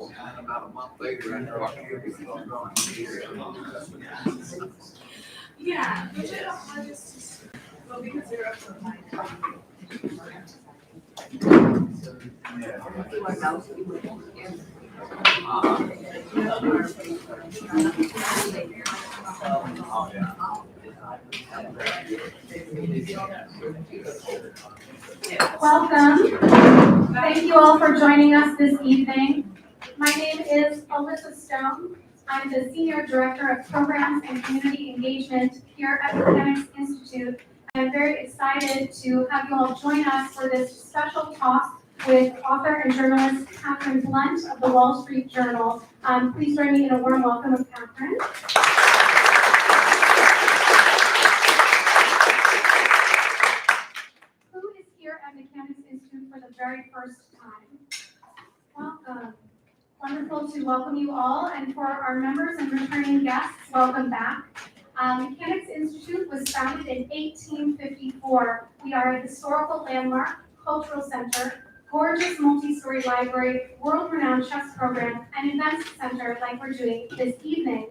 And about a month later, I know I hear people are going to Yeah, which I don't want just, well, because they're up to my. Welcome. Thank you all for joining us this evening. My name is Alyssa Stone. I'm the Senior Director of Programs and Community Engagement here at the Mechanics Institute. I'm very excited to have you all join us for this special talk with author and journalist Katherine Blunt of the Wall Street Journal. Please join me in a warm welcome of Katherine. Who is here at Mechanics Institute for the very first time? Welcome. Wonderful to welcome you all, and for our members and returning guests, welcome back. Mechanics Institute was founded in 1854. We are a historical landmark, cultural center, gorgeous multi-story library, world-renowned chess program, and events center like we're doing this evening.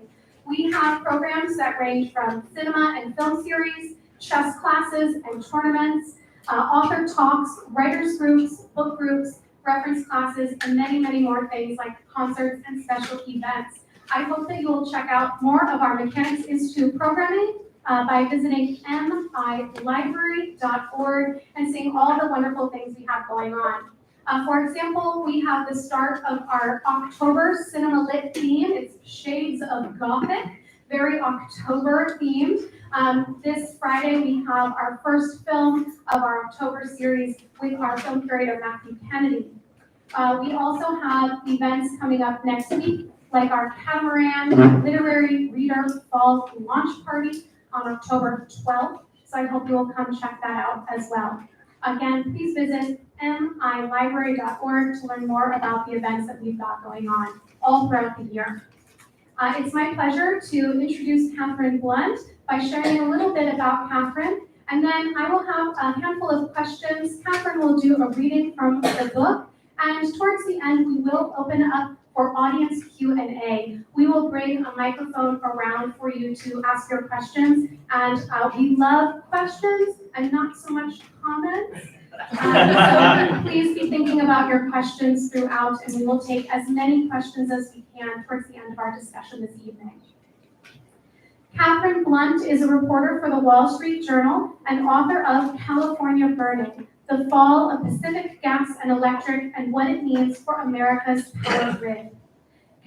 We have programs that range from cinema and film series, chess classes and tournaments, author talks, writers groups, book groups, reference classes, and many, many more things like concerts and special events. I hope that you will check out more of our Mechanics Institute programming by visiting milibrary.org and seeing all the wonderful things we have going on. For example, we have the start of our October Cinema Lit theme. It's Shades of Gothic, very October themed. This Friday, we have our first film of our October series with our film curator, Matthew Kennedy. We also have events coming up next week, like our Catamaran Literary Reader Fall Launch Party on October 12th. So I hope you will come check that out as well. Again, please visit milibrary.org to learn more about the events that we've got going on all throughout the year. It's my pleasure to introduce Katherine Blunt by sharing a little bit about Katherine, and then I will have a handful of questions. Katherine will do a reading from the book, and towards the end, we will open up for audience Q&A. We will bring a microphone around for you to ask your questions, and we love questions and not so much comments. So please be thinking about your questions throughout, and we will take as many questions as we can towards the end of our discussion this evening. Katherine Blunt is a reporter for the Wall Street Journal and author of California Burning: The Fall of Pacific Gas and Electric and What It Means for America's Power Grid.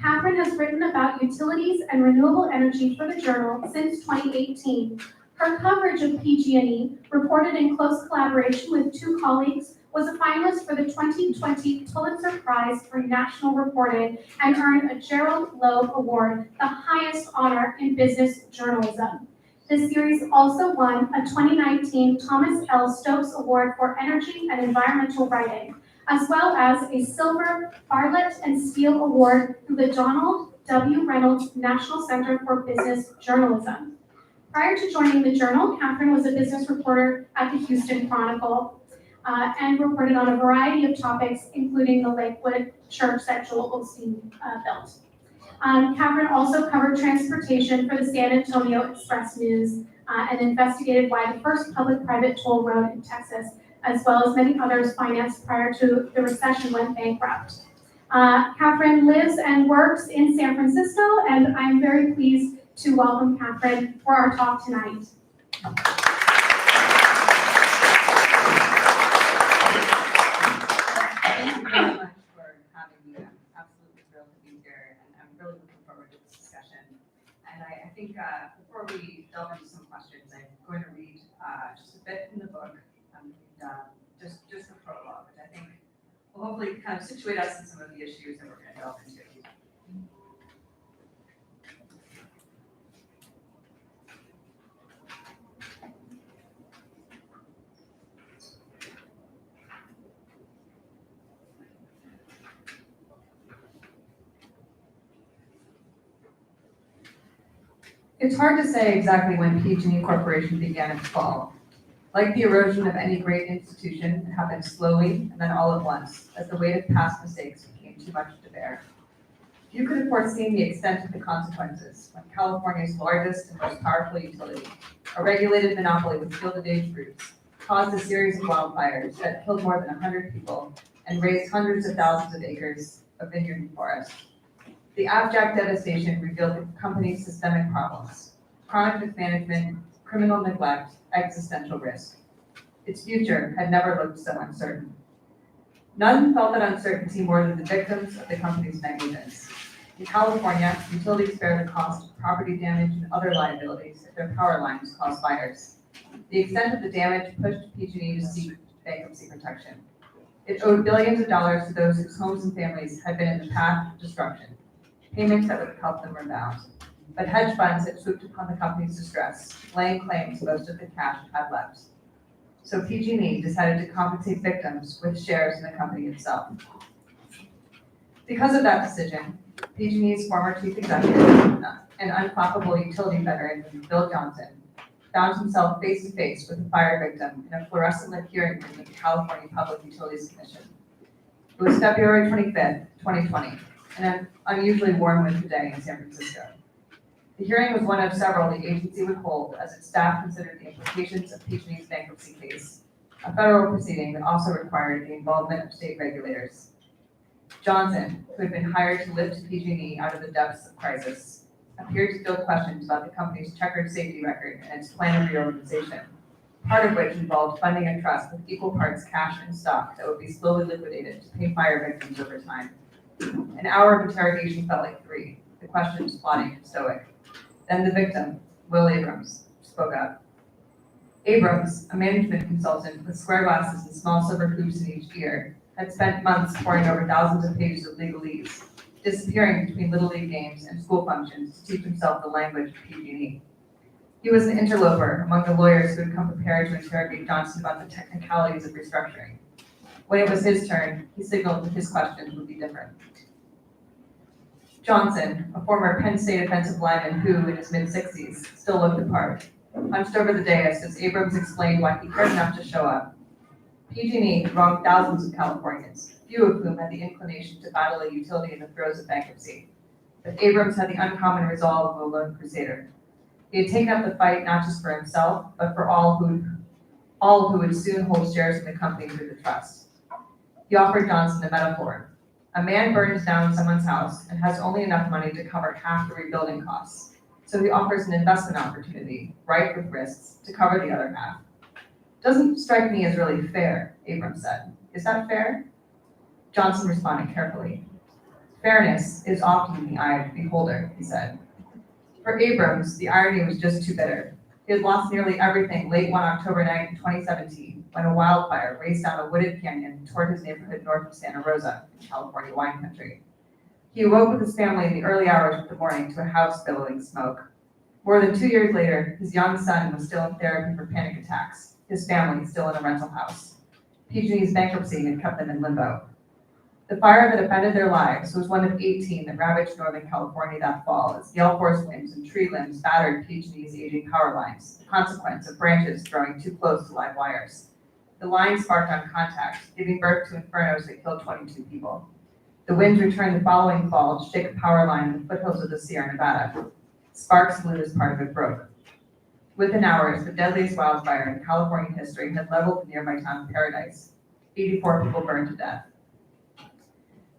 Katherine has written about utilities and renewable energy for the Journal since 2018. Her coverage of PG&E, reported in close collaboration with two colleagues, was a finalist for the 2020 Pulitzer Prize for National Reporting and earned a Gerald Loeb Award, the highest honor in business journalism. This series also won a 2019 Thomas L. Stokes Award for Energy and Environmental Writing, as well as a Silver Bartlett and Steele Award through the Donald W. Reynolds National Center for Business Journalism. Prior to joining the Journal, Katherine was a business reporter at the Houston Chronicle and reported on a variety of topics, including the Lakewood Church that Joel Osteen built. Katherine also covered transportation for the San Antonio Express News and investigated why the first public-private toll road in Texas, as well as many others financed prior to the recession, went bankrupt. Katherine lives and works in San Francisco, and I'm very pleased to welcome Katherine for our talk tonight. Thank you very much for having me. I'm absolutely thrilled to be here, and I'm really looking forward to this discussion. And I think before we delve into some questions, I'm going to read just a bit from the book, just the prologue, which I think will hopefully kind of situate us in some of the issues that we're going to delve into. It's hard to say exactly when PG&E Corporation began its fall. Like the erosion of any great institution, it happened slowly and then all at once, as the weight of past mistakes became too much to bear. You could have foreseen the extent of the consequences when California's largest and most powerful utility, a regulated monopoly with gilded age roots, caused a series of wildfires that killed more than 100 people and razed hundreds of thousands of acres of vineyard and forest. The abject devastation revealed the company's systemic problems: chronic mismanagement, criminal neglect, existential risk. Its future had never looked so uncertain. None felt that uncertainty more than the victims of the company's negligence. In California, utilities bear the cost of property damage and other liabilities if their power lines cause fires. The extent of the damage pushed PG&E to seek bankruptcy protection. It owed billions of dollars to those whose homes and families had been in the path of destruction, payments that would have helped them rebound. But hedge funds had swooped upon the company's distress, laying claim to most of the cash it had left. So PG&E decided to compensate victims with shares in the company itself. Because of that decision, PG&E's former chief executive, an unflappable utility veteran, Bill Johnson, found himself face to face with a fire victim in a fluorescent-lit hearing room at the California Public Utilities Commission. It was February 25th, 2020, and an unusually warm winter day in San Francisco. The hearing was one of several the agency would hold as its staff considered the implications of PG&E's bankruptcy case, a federal proceeding that also required the involvement of state regulators. Johnson, who had been hired to lift PG&E out of the depths of crisis, appeared to field questions about the company's checkered safety record and its plan of reorganization, part of which involved funding a trust with equal parts cash and stock that would be slowly liquidated to pay fire victims over time. An hour of interrogation felt like 3, the questions plodding and stoic. Then the victim, Will Abrams, spoke up. Abrams, a management consultant with square glasses and small silver hoops in each ear, had spent months poring over thousands of pages of legalese, disappearing between Little League games and school functions to teach himself the language of PG&E. He was an interloper among the lawyers who had come prepared to interrogate Johnson about the technicalities of restructuring. When it was his turn, he signaled that his questions would be different. Johnson, a former Penn State offensive lineman who, in his mid-60s, still looked the part, hunched over the dais as Abrams explained why he cared enough to show up. PG&E had wronged thousands of Californians, few of whom had the inclination to battle a utility in the throes of bankruptcy. But Abrams had the uncommon resolve of a lone crusader. He had taken up the fight not just for himself, but for all who would soon hold shares in the company through the trust. He offered Johnson a metaphor. A man burns down someone's house and has only enough money to cover half the rebuilding costs. So he offers an investment opportunity, ripe with risks, to cover the other half. Doesn't strike me as really fair, Abrams said. Is that fair? Johnson responded carefully. Fairness is often in the eye of the beholder, he said. For Abrams, the irony was just too bitter. He had lost nearly everything late one October night in 2017 when a wildfire raced down a wooded canyon toward his neighborhood north of Santa Rosa, in California wine country. He awoke with his family in the early hours of the morning to a house billowing smoke. More than 2 years later, his young son was still in therapy for panic attacks, his family still in a rental house. PG&E's bankruptcy had kept them in limbo. The fire that upended their lives was one of 18 that ravaged Northern California that fall as gale force winds and tree limbs battered PG&E's aging power lines, the consequence of branches growing too close to live wires. The lines sparked on contact, giving birth to infernos that killed 22 people. The winds returned the following fall to shake a power line in the foothills of the Sierra Nevada. Sparks flew as part of it broke. Within hours, the deadliest wildfire in California history had leveled the nearby town of Paradise. 84 people burned to death.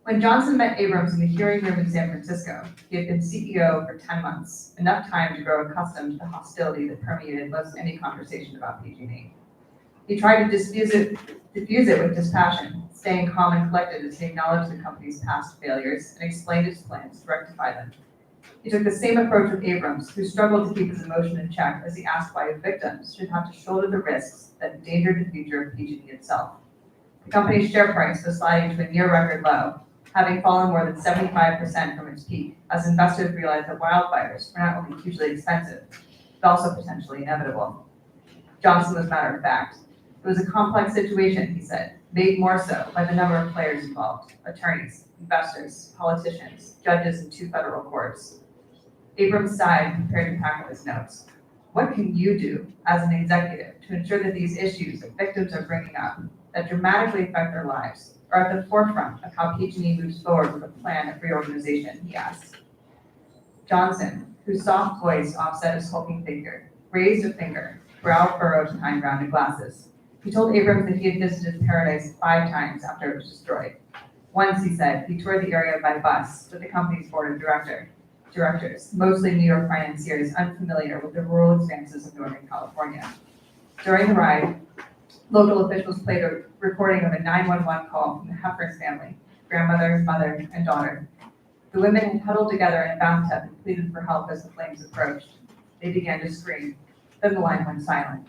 When Johnson met Abrams in the hearing room in San Francisco, he had been CEO for 10 months, enough time to grow accustomed to the hostility that permeated most any conversation about PG&E. He tried to diffuse it with dispassion, staying calm and collected as he acknowledged the company's past failures and explained its plans to rectify them. He took the same approach with Abrams, who struggled to keep his emotion in check as he asked why victims should have to shoulder the risks that endangered the future of PG&E itself. The company's share price was sliding to a near record low, having fallen more than 75% from its peak, as investors realized that wildfires were not only hugely expensive, but also potentially inevitable. Johnson was matter of fact. It was a complex situation, he said, made more so by the number of players involved: attorneys, investors, politicians, judges, and 2 federal courts. Abrams sighed and prepared to pack up his notes. What can you do as an executive to ensure that these issues that victims are bringing up that dramatically affect their lives are at the forefront of how PG&E moves forward with a plan of reorganization, he asked. Johnson, whose soft voice offset his hulking figure, raised a finger, brow furrowed behind rounded glasses. He told Abrams that he had visited Paradise 5 times after it was destroyed. Once, he said, he toured the area by bus with the company's board of directors, mostly New York financiers unfamiliar with the rural expanses of Northern California. During the ride, local officials played a recording of a 911 call from the Heffern family, grandmother, mother, and daughter. The women had huddled together in a bathtub and pleaded for help as the flames approached. They began to scream. Then the line went silent.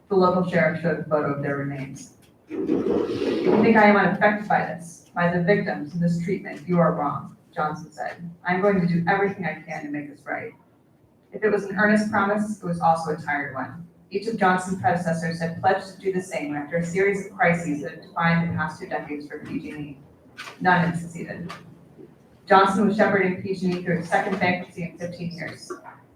The local sheriff showed a photo of their remains. If you think I am unaffected by this, by the victims and this treatment, you are wrong, Johnson said. I'm going to do everything I can to make this right. If it was an earnest promise, it was also a tired one. Each of Johnson's predecessors had pledged to do the same after a series of crises that had defined the past 2 decades for PG&E. None had succeeded. Johnson was shepherding PG&E through its second bankruptcy in 15 years.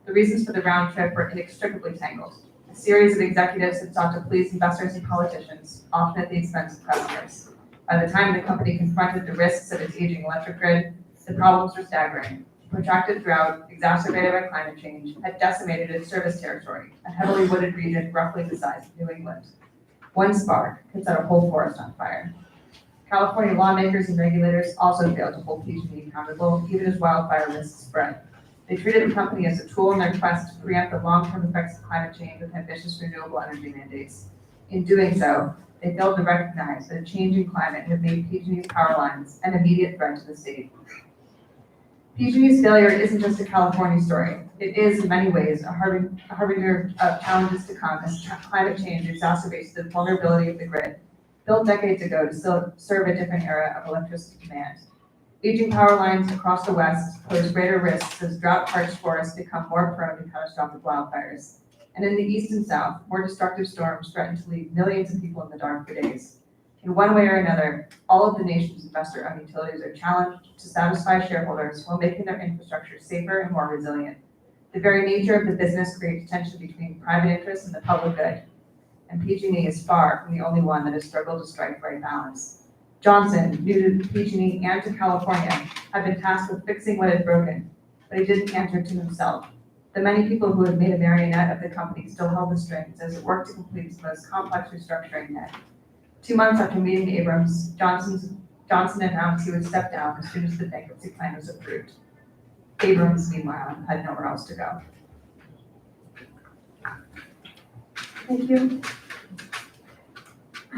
The reasons for the round trip were inextricably tangled. A series of executives had sought to please investors and politicians, often at the expense of customers. By the time the company confronted the risks of its aging electric grid, the problems were staggering. Protracted drought, exacerbated by climate change, had decimated its service territory, a heavily wooded region roughly the size of New England. One spark could set a whole forest on fire. California lawmakers and regulators also failed to hold PG&E accountable, even as wildfire risks spread. They treated the company as a tool in their quest to preempt the long-term effects of climate change with ambitious renewable energy mandates. In doing so, they failed to recognize that a changing climate had made PG&E's power lines an immediate threat to the state. PG&E's failure isn't just a California story. It is, in many ways, a harbinger of challenges to come as climate change exacerbates the vulnerability of the grid, built decades ago to still serve a different era of electricity demand. Aging power lines across the West pose greater risks as drought-parched forests become more prone to catastrophic wildfires. And in the East and South, more destructive storms threaten to leave millions of people in the dark for days. In one way or another, all of the nation's investor-owned utilities are challenged to satisfy shareholders while making their infrastructure safer and more resilient. The very nature of the business creates tension between private interests and the public good. And PG&E is far from the only one that has struggled to strike the right balance. Johnson, new to PG&E and to California, had been tasked with fixing what had broken, but he didn't answer to himself. The many people who had made a marionette of the company still held the strings as it worked to complete its most complex restructuring yet. 2 months after meeting Abrams, Johnson announced he would step down as soon as the bankruptcy plan was approved. Abrams, meanwhile, had nowhere else to go. Thank you.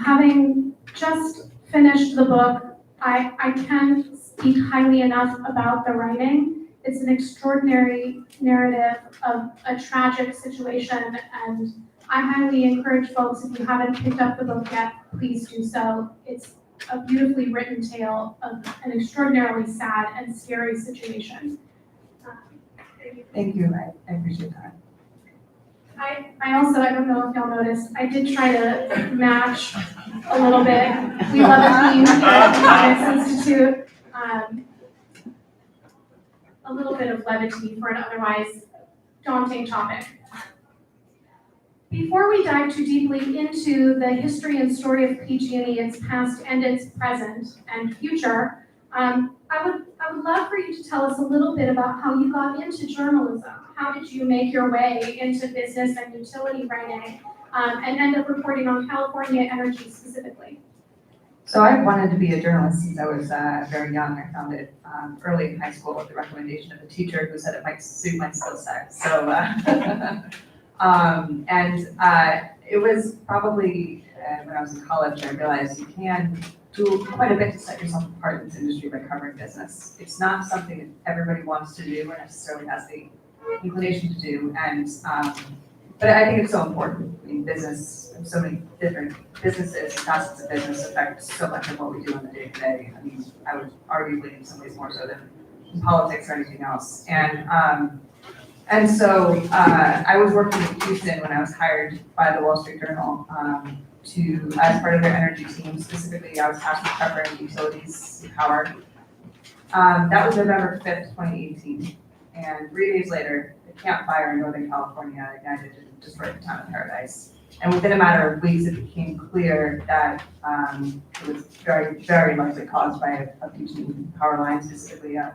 Having just finished the book, I can't speak highly enough about the writing. It's an extraordinary narrative of a tragic situation, and I highly encourage folks, if you haven't picked up the book yet, please do so. It's a beautifully written tale of an extraordinarily sad and scary situation. Thank you, I appreciate that. I also, I don't know if y'all noticed, I did try to match a little bit. We love a team here at the Science Institute. A little bit of levity for an otherwise daunting topic. Before we dive too deeply into the history and story of PG&E, its past and its present and future, I would love for you to tell us a little bit about how you got into journalism. How did you make your way into business and utility writing, and end up reporting on California energy specifically? So I wanted to be a journalist since I was very young. I found it early in high school with the recommendation of a teacher who said it might suit my skill set. So, it was probably when I was in college, I realized you can do quite a bit to set yourself apart in this industry by covering business. It's not something that everybody wants to do or necessarily has the inclination to do, and but I think it's so important. I mean, business, so many different businesses, facets of business affect so much of what we do on the day-to-day. I mean, I would arguably in some ways more so than in politics or anything else. And so I was working in Houston when I was hired by the Wall Street Journal as part of their energy team. Specifically, I was tasked with covering utilities and power. That was November 5th, 2018. And 3 days later, the Camp Fire in Northern California ignited and destroyed the town of Paradise. And within a matter of weeks, it became clear that it was very, very likely caused by a PG&E power line, specifically a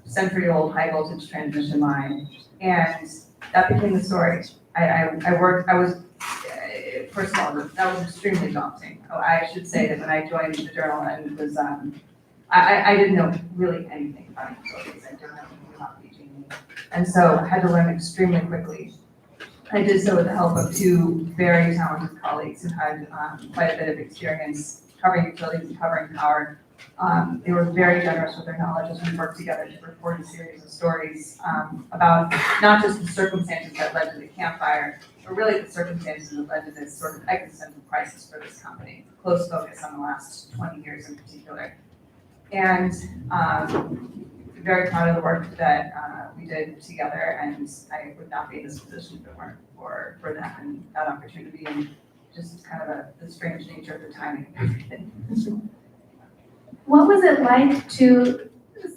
century-old high-voltage transmission line. And that became the story. First of all, that was extremely daunting. I should say that when I joined the journal, and it was, I didn't know really anything about utilities. I didn't know anything about PG&E. And so I had to learn extremely quickly. I did so with the help of two very talented colleagues who had quite a bit of experience covering utilities and covering power. They were very generous with their knowledge as we worked together to report a series of stories about not just the circumstances that led to the campfire, but really the circumstances that led to this sort of existential crisis for this company. Close focus on the last 20 years in particular. And very proud of the work that we did together, and I would not be in this position if it weren't for them and that opportunity, and just kind of the strange nature of the timing. What was it like to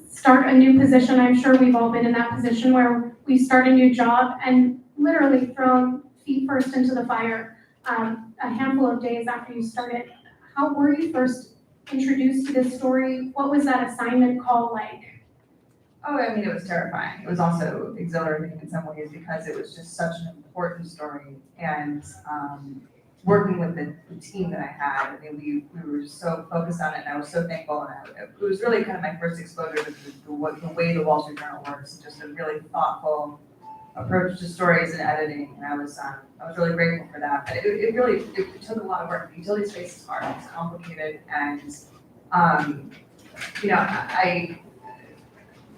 start a new position? I'm sure we've all been in that position where we start a new job and literally thrown feet first into the fire a handful of days after you started. How were you first introduced to this story? What was that assignment call like? Oh, I mean, it was terrifying. It was also exhilarating in some ways because it was just such an important story. And working with the team that I had, I mean, we were so focused on it, and I was so thankful. And it was really kind of my first exposure to the way the Wall Street Journal works, and just a really thoughtful approach to stories and editing. And I was really grateful for that. But it really took a lot of work. The utility space is hard, it's complicated, and I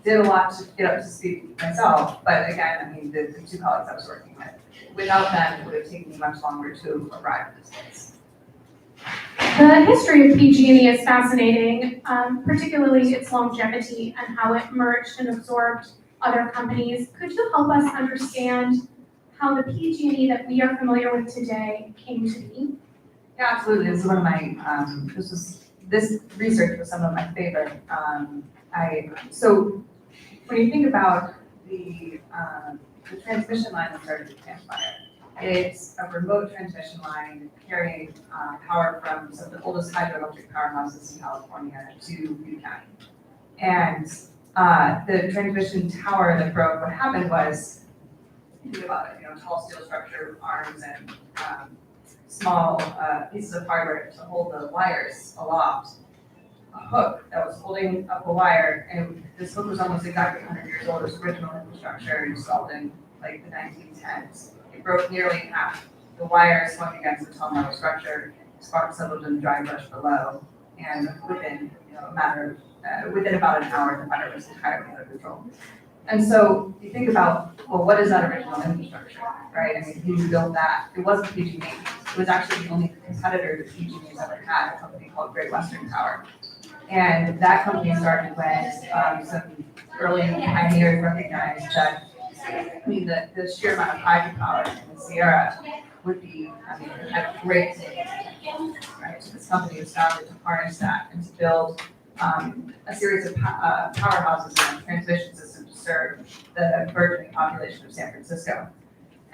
did a lot to get up to speed myself, but again, I mean, the two colleagues I was working with, without them, it would have taken me much longer to arrive at this place. The history of PG&E is fascinating, particularly its longevity and how it merged and absorbed other companies. Could you help us understand how the PG&E that we are familiar with today came to be? Yeah, absolutely. This is one of my, this research was some of my favorite. So when you think about the transmission line that started the campfire, it's a remote transmission line carrying power from some of the oldest hydroelectric powerhouses in California to Butte County. And the transmission tower that broke, what happened was, think about it, tall steel structure, arms, and small pieces of hardware to hold the wires aloft. A hook that was holding up a wire, and this hook was almost exactly 100 years old. It was original infrastructure installed in like the 1910s. It broke nearly in half. The wire swung against the tall metal structure, sparks settled in the dry brush below, and within within about an hour, the fire was entirely under control. And so you think about, well, what is that original infrastructure, right? I mean, who built that? It wasn't PG&E. It was actually the only competitor that PG&E's ever had, a company called Great Western Power. And that company started when some early pioneers recognized that, the sheer amount of hydropower in the Sierra would be, a great thing, right? So this company was founded to harness that and to build a series of powerhouses and a transmission system to serve the burgeoning population of San Francisco.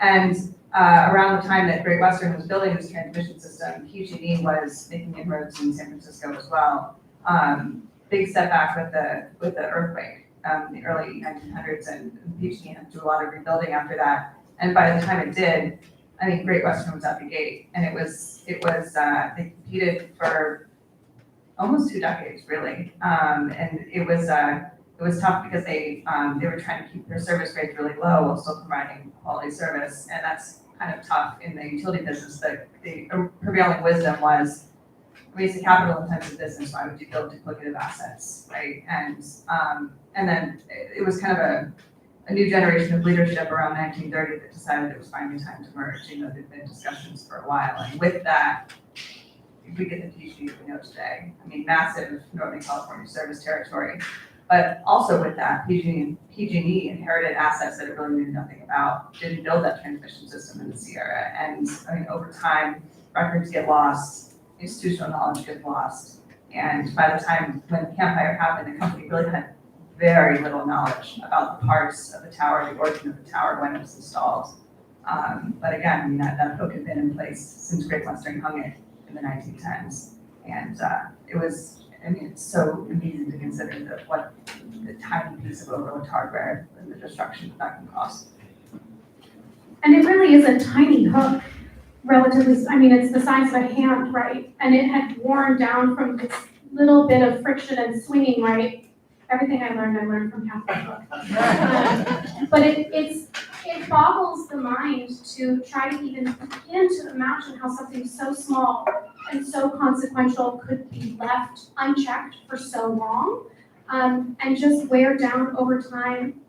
And around the time that Great Western was building this transmission system, PG&E was making inroads in San Francisco as well. Big setback with the earthquake, the early 1900s, and PG&E had to do a lot of rebuilding after that. And by the time it did, Great Western was at the gate, and they competed for almost 2 decades, really. And it was tough because they were trying to keep their service rates really low while still providing quality service, and that's kind of tough in the utility business. The prevailing wisdom was, it's a capital-intensive business. Why would you build duplicative assets, right? And then it was kind of a new generation of leadership around 1930 that decided it was finally time to merge. There'd been discussions for a while, and with that, we get the PG we know today. Massive Northern California service territory, but also with that, PG&E inherited assets that it really knew nothing about. Didn't build that transmission system in the Sierra, and over time, records get lost. Institutional knowledge gets lost. And by the time when the campfire happened, the company really had very little knowledge about the parts of the tower, the origin of the tower, when it was installed. But again, I mean, that hook had been in place since Great Western hung it in the 1910s. And it was, I mean, it's so amazing to consider what the tiny piece of overlooked hardware and the destruction that can cause. And it really is a tiny hook, relatively, I mean, it's the size of a hand, right? And it had worn down from this little bit of friction and swinging, right? Everything I learned from Katherine Blunt. But it boggles the mind to try to even begin to imagine how something so small and so consequential could be left unchecked for so long, and just wear down over time.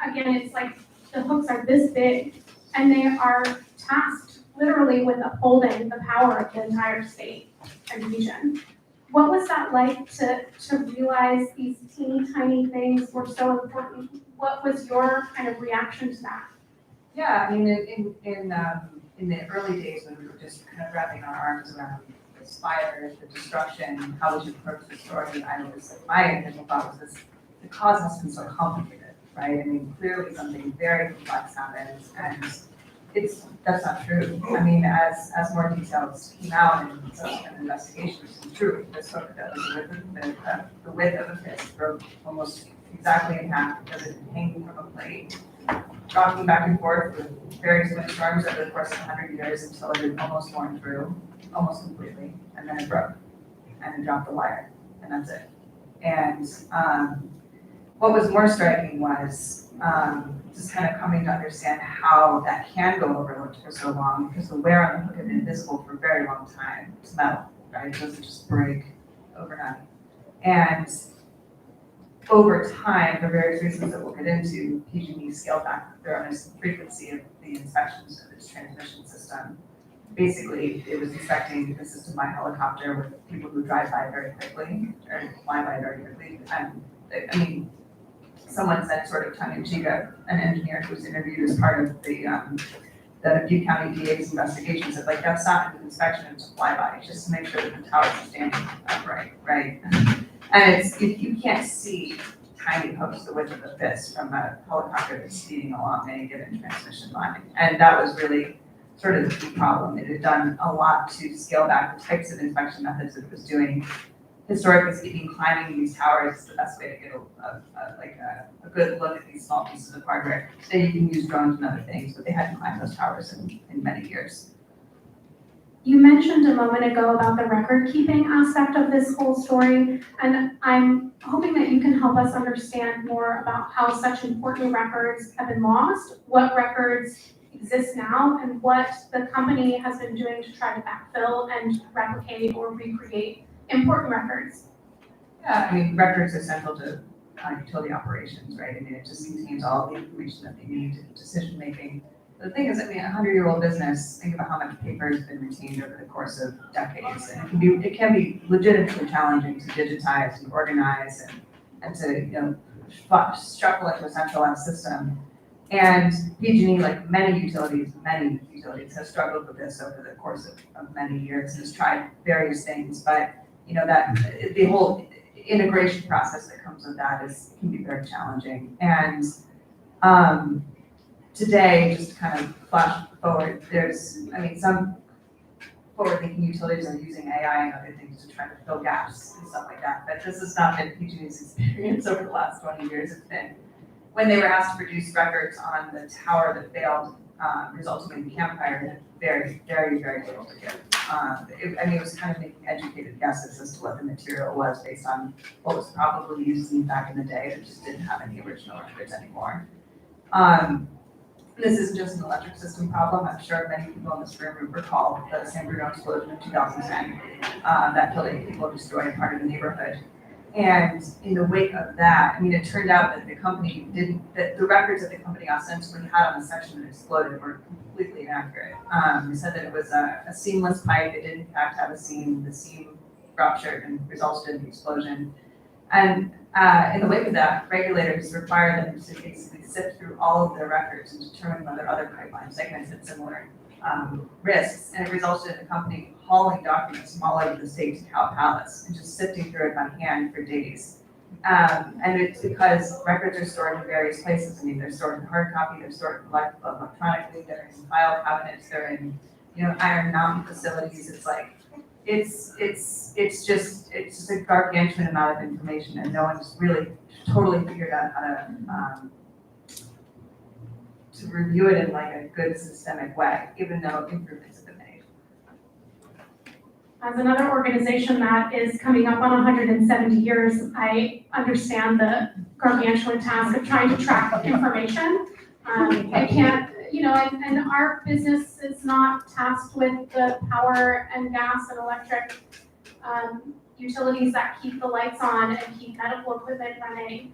Again, it's like the hooks are this big, and they are tasked literally with upholding the power of the entire state and region. What was that like to realize these teeny tiny things were so important? What was your kind of reaction to that? Yeah, I mean, in the early days when we were just kind of wrapping our arms around this fire, the destruction, how we should approach the story, my initial thought was this: the cause has been so complicated, right? I mean, clearly something very complex happens, and that's not true. I mean, as more details came out in subsequent investigations, it's true. This hook that was the width of a fist broke almost exactly in half because it had hanging from a plate, rocking back and forth with various windstorms over the course of 100 years until it had almost worn through, almost completely, and then it broke, and it dropped the wire, and that's it. And what was more striking was just kind of coming to understand how that can go overlooked for so long, because the wear on the hook had been visible for a very long time. It's metal, right? It doesn't just break overnight. And over time, for various reasons that we'll get into, PG&E scaled back their own frequency of the inspections of its transmission system. Basically, it was inspecting the system by helicopter with people who drive by very quickly, or fly by very quickly. And I mean, someone said sort of tongue-in-cheek, an engineer who was interviewed as part of the Butte County DA's investigation said, like, that's not an inspection, it's a flyby, just to make sure that the towers are standing upright, right? And you can't see tiny hooks the width of a fist from a helicopter that's speeding along any given transmission line. And that was really sort of the key problem. It had done a lot to scale back the types of inspection methods that it was doing. Historically speaking, climbing these towers is the best way to get a good look at these small pieces of hardware. Today you can use drones and other things, but they hadn't climbed those towers in many years. You mentioned a moment ago about the record-keeping aspect of this whole story, and I'm hoping that you can help us understand more about how such important records have been lost, what records exist now, and what the company has been doing to try to backfill and replicate or recreate important records. Yeah, I mean, records are central to utility operations, right? I mean, it just contains all the information that they need, decision-making. The thing is, I mean, a 100-year-old business, think about how much paper has been retained over the course of decades. And it can be legitimately challenging to digitize and organize and to, shuffle into a centralized system. And PG&E, like many utilities, has struggled with this over the course of many years and has tried various things. But, that the whole integration process that comes with that can be very challenging. And today, just to kind of flash forward, some forward-thinking utilities are using AI and other things to try to fill gaps and stuff like that. But this has not been PG&E's experience over the last 20 years. It's been when they were asked to produce records on the tower that failed, resulting in the campfire, very, very, very little to give. It was kind of making educated guesses as to what the material was based on what was probably used back in the day that just didn't have any original records anymore. This isn't just an electric system problem. I'm sure many people in this room recall the San Bruno explosion in 2010 that killed 8 people, destroyed part of the neighborhood. And in the wake of that, I mean, it turned out that the records that the company ostensibly had on the section that exploded were completely inaccurate. They said that it was a seamless pipe. It did in fact have a seam. The seam ruptured and resulted in the explosion. And in the wake of that, regulators required them to basically sift through all of their records and determine whether other pipeline segments had similar risks. And it resulted in the company hauling documents from all over the state to Cal Palace and just sifting through it by hand for days. And it's because records are stored in various places. I mean, they're stored in hard copy, they're stored electronically, they're in file cabinets, they're in, Iron Mountain facilities. It's like, it's just a gargantuan amount of information, and no one's really totally figured out how to review it in like a good systemic way, even though improvements have been made. As another organization that is coming up on 170 years, I understand the gargantuan task of trying to track information. I can't, and our business is not tasked with the power and gas and electric utilities that keep the lights on and keep medical equipment running.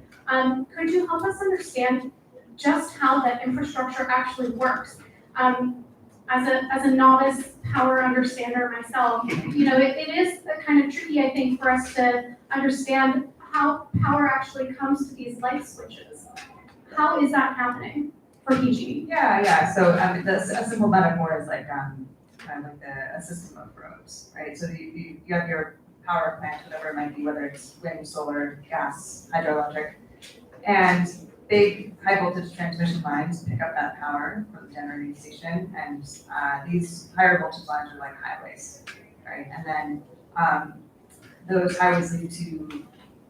Could you help us understand just how the infrastructure actually works? As a novice power understander myself, it is kind of tricky, I think, for us to understand how power actually comes to these light switches. How is that happening for PG? Yeah. So a simple metaphor is like kind of like a system of roads, right? So you have your power plant, whatever it might be, whether it's wind, solar, gas, hydroelectric, and big high voltage transmission lines pick up that power from the generating station, and these higher voltage lines are like highways, right? And then those highways lead to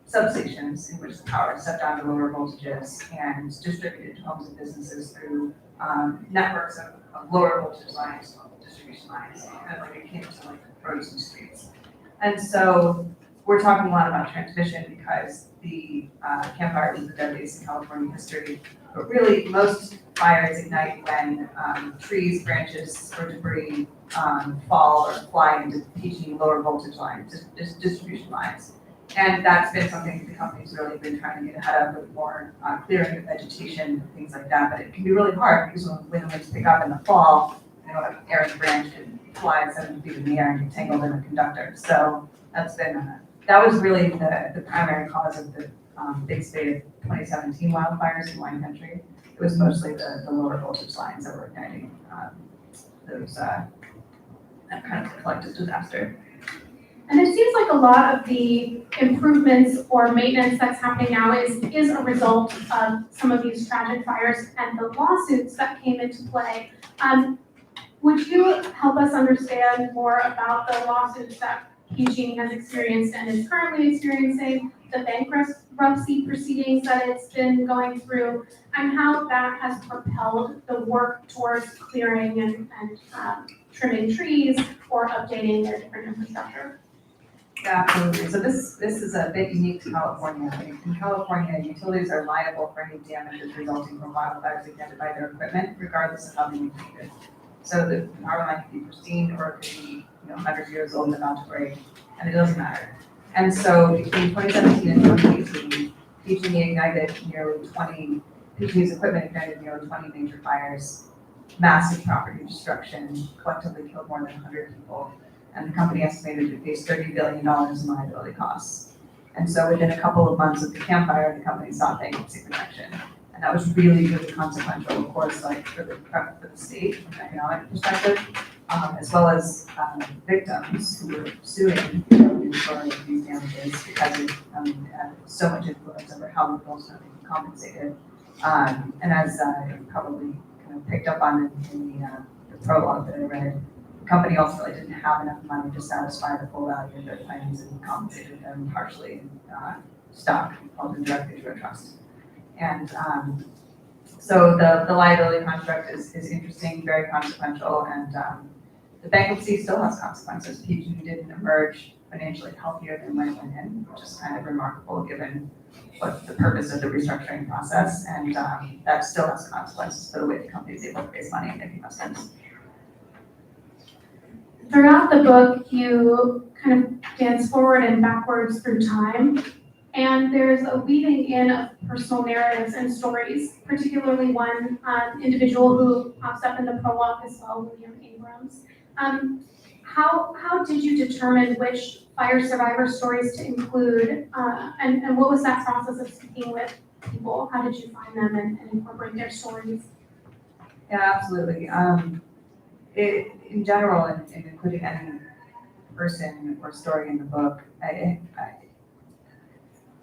substations in which the power is set down to lower voltages and distributed to homes and businesses through networks of lower voltage lines, distribution lines, kind of like akin to like roads and streets. And so we're talking a lot about transmission because the campfire is the deadliest in California history. But really, most fires ignite when trees, branches, or debris fall or fly into PG lower voltage lines, distribution lines. And that's been something the company's really been trying to get ahead of with more clearing of vegetation, things like that. But it can be really hard because when the winds pick up in the fall, an errant branch can fly 7 feet in the air and get tangled in a conductor. So that's been that was really the primary cause of the big state of 2017 wildfires in wine country. It was mostly the lower voltage lines that were igniting that kind of collective disaster. And it seems like a lot of the improvements or maintenance that's happening now is a result of some of these tragic fires and the lawsuits that came into play. Would you help us understand more about the lawsuits that PG&E has experienced and is currently experiencing, the bankruptcy proceedings that it's been going through, and how that has propelled the work towards clearing and trimming trees or updating their different infrastructure? Yeah, absolutely. So this is a bit unique to California. I mean, in California, utilities are liable for any damages resulting from wildfires ignited by their equipment, regardless of how they maintain it. So the power line can be pristine or it could be 100 years old and about to break, and it doesn't matter. And so between 2017 and 2018, PG&E ignited nearly 20, PG&E's equipment ignited nearly 20 major fires, massive property destruction, collectively killed more than 100 people, and the company estimated it faced $30 billion in liability costs. And so within a couple of months of the campfire, the company sought bankruptcy protection. And that was really, really consequential, of course, like for the state from an economic perspective, as well as victims who were suing for these damages because it had so much influence over how the bills were compensated. And as you probably kind of picked up on in the prologue that I read, the company ultimately didn't have enough money to satisfy the full value of their claims and compensated them partially in stock, often directly to a trust. And so the liability construct is interesting, very consequential, and the bankruptcy still has consequences. PG&E didn't emerge financially healthier than when it went in, which is kind of remarkable given what the purpose of the restructuring process, and that still has consequences for the way the company is able to raise money and make investments. Throughout the book, you kind of dance forward and backwards through time, and there's a weaving in of personal narratives and stories, particularly one individual who pops up in the prologue as well, William Abrams. How did you determine which fire survivor stories to include, and what was that process of speaking with people? How did you find them and incorporate their stories? Yeah, absolutely. In general, and including any person or story in the book,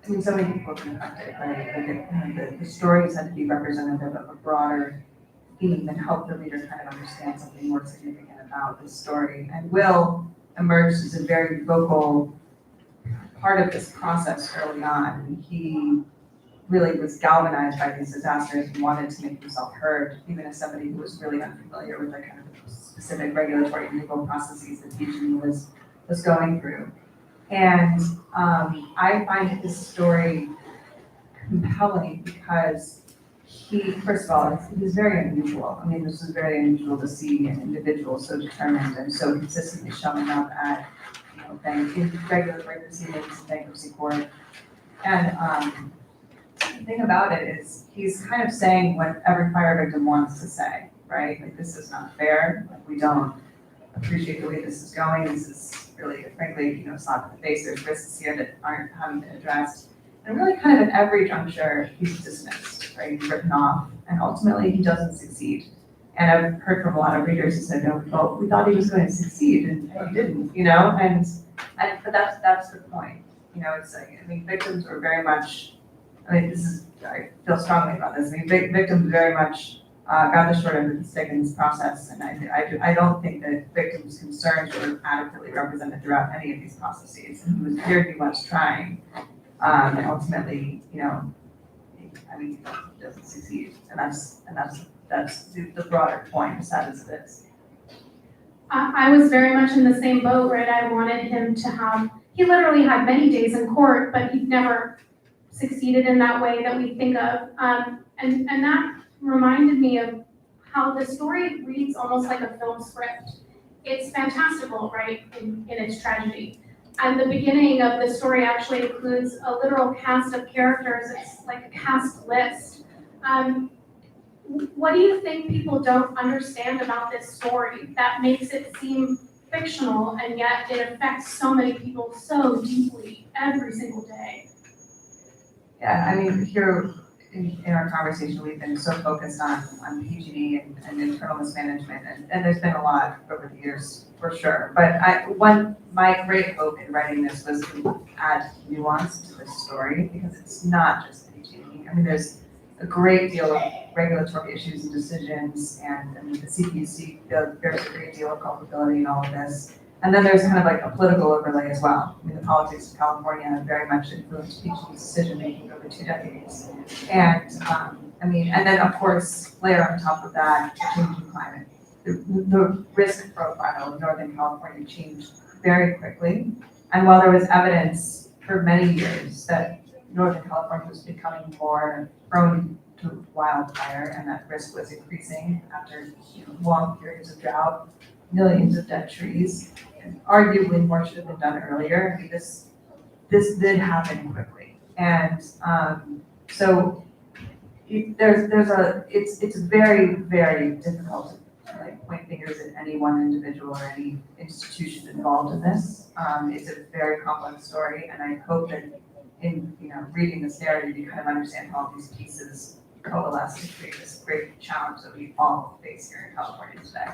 I mean, so many people have been affected, right? Like the stories had to be representative of a broader theme and help the reader kind of understand something more significant about this story. And Will emerged as a very vocal part of this process early on. And he really was galvanized by these disasters and wanted to make himself heard, even as somebody who was really unfamiliar with the kind of specific regulatory and legal processes that PG&E was going through. And I find his story compelling because first of all, he's very unusual. I mean, this is very unusual to see an individual so determined and so consistently showing up at, in regulatory proceedings, bankruptcy court. And the thing about it is he's kind of saying what every fire victim wants to say, right? Like, this is not fair. Like, we don't appreciate the way this is going. This is really, frankly, slap in the face. There's risks here that haven't been addressed. And really kind of at every juncture, he's dismissed, right? He's written off, and ultimately he doesn't succeed. And I've heard from a lot of readers who said, no, well, we thought he was going to succeed, and he didn't, but that's the point. It's like, I mean, victims are very much, I feel strongly about this. I mean, victims very much got the short end of the stick in this process, and I don't think that victims' concerns were adequately represented throughout any of these processes. And he was very much trying, and ultimately, he doesn't succeed, and that's the broader point, as sad as it is. I was very much in the same boat, right? I wanted him to he literally had many days in court, but he never succeeded in that way that we think of. And that reminded me of how the story reads almost like a film script. It's fantastical, right, in its tragedy. And the beginning of the story actually includes a literal cast of characters. It's like a cast list. What do you think people don't understand about this story that makes it seem fictional, and yet it affects so many people so deeply every single day? Yeah, I mean, here in our conversation, we've been so focused on PG&E and internal mismanagement, and there's been a lot over the years, for sure. But my great hope in writing this was to add nuance to this story, because it's not just PG&E. I mean, there's a great deal of regulatory issues and decisions, and the CPUC, there's a great deal of culpability in all of this. And then there's kind of like a political overlay as well. I mean, the politics of California very much influenced PG&E's decision-making over 2 decades. And and then of course, layer on top of that, changing climate. The risk profile of Northern California changed very quickly. And while there was evidence for many years that Northern California was becoming more prone to wildfire, and that risk was increasing after long periods of drought, millions of dead trees, and arguably more should have been done earlier. I mean, this did happen quickly, and so it's very, very difficult to point fingers at any one individual or any institution involved in this. It's a very complex story, and I hope that in reading this narrative, you kind of understand how all these pieces coalesce to create this great challenge that we all face here in California today.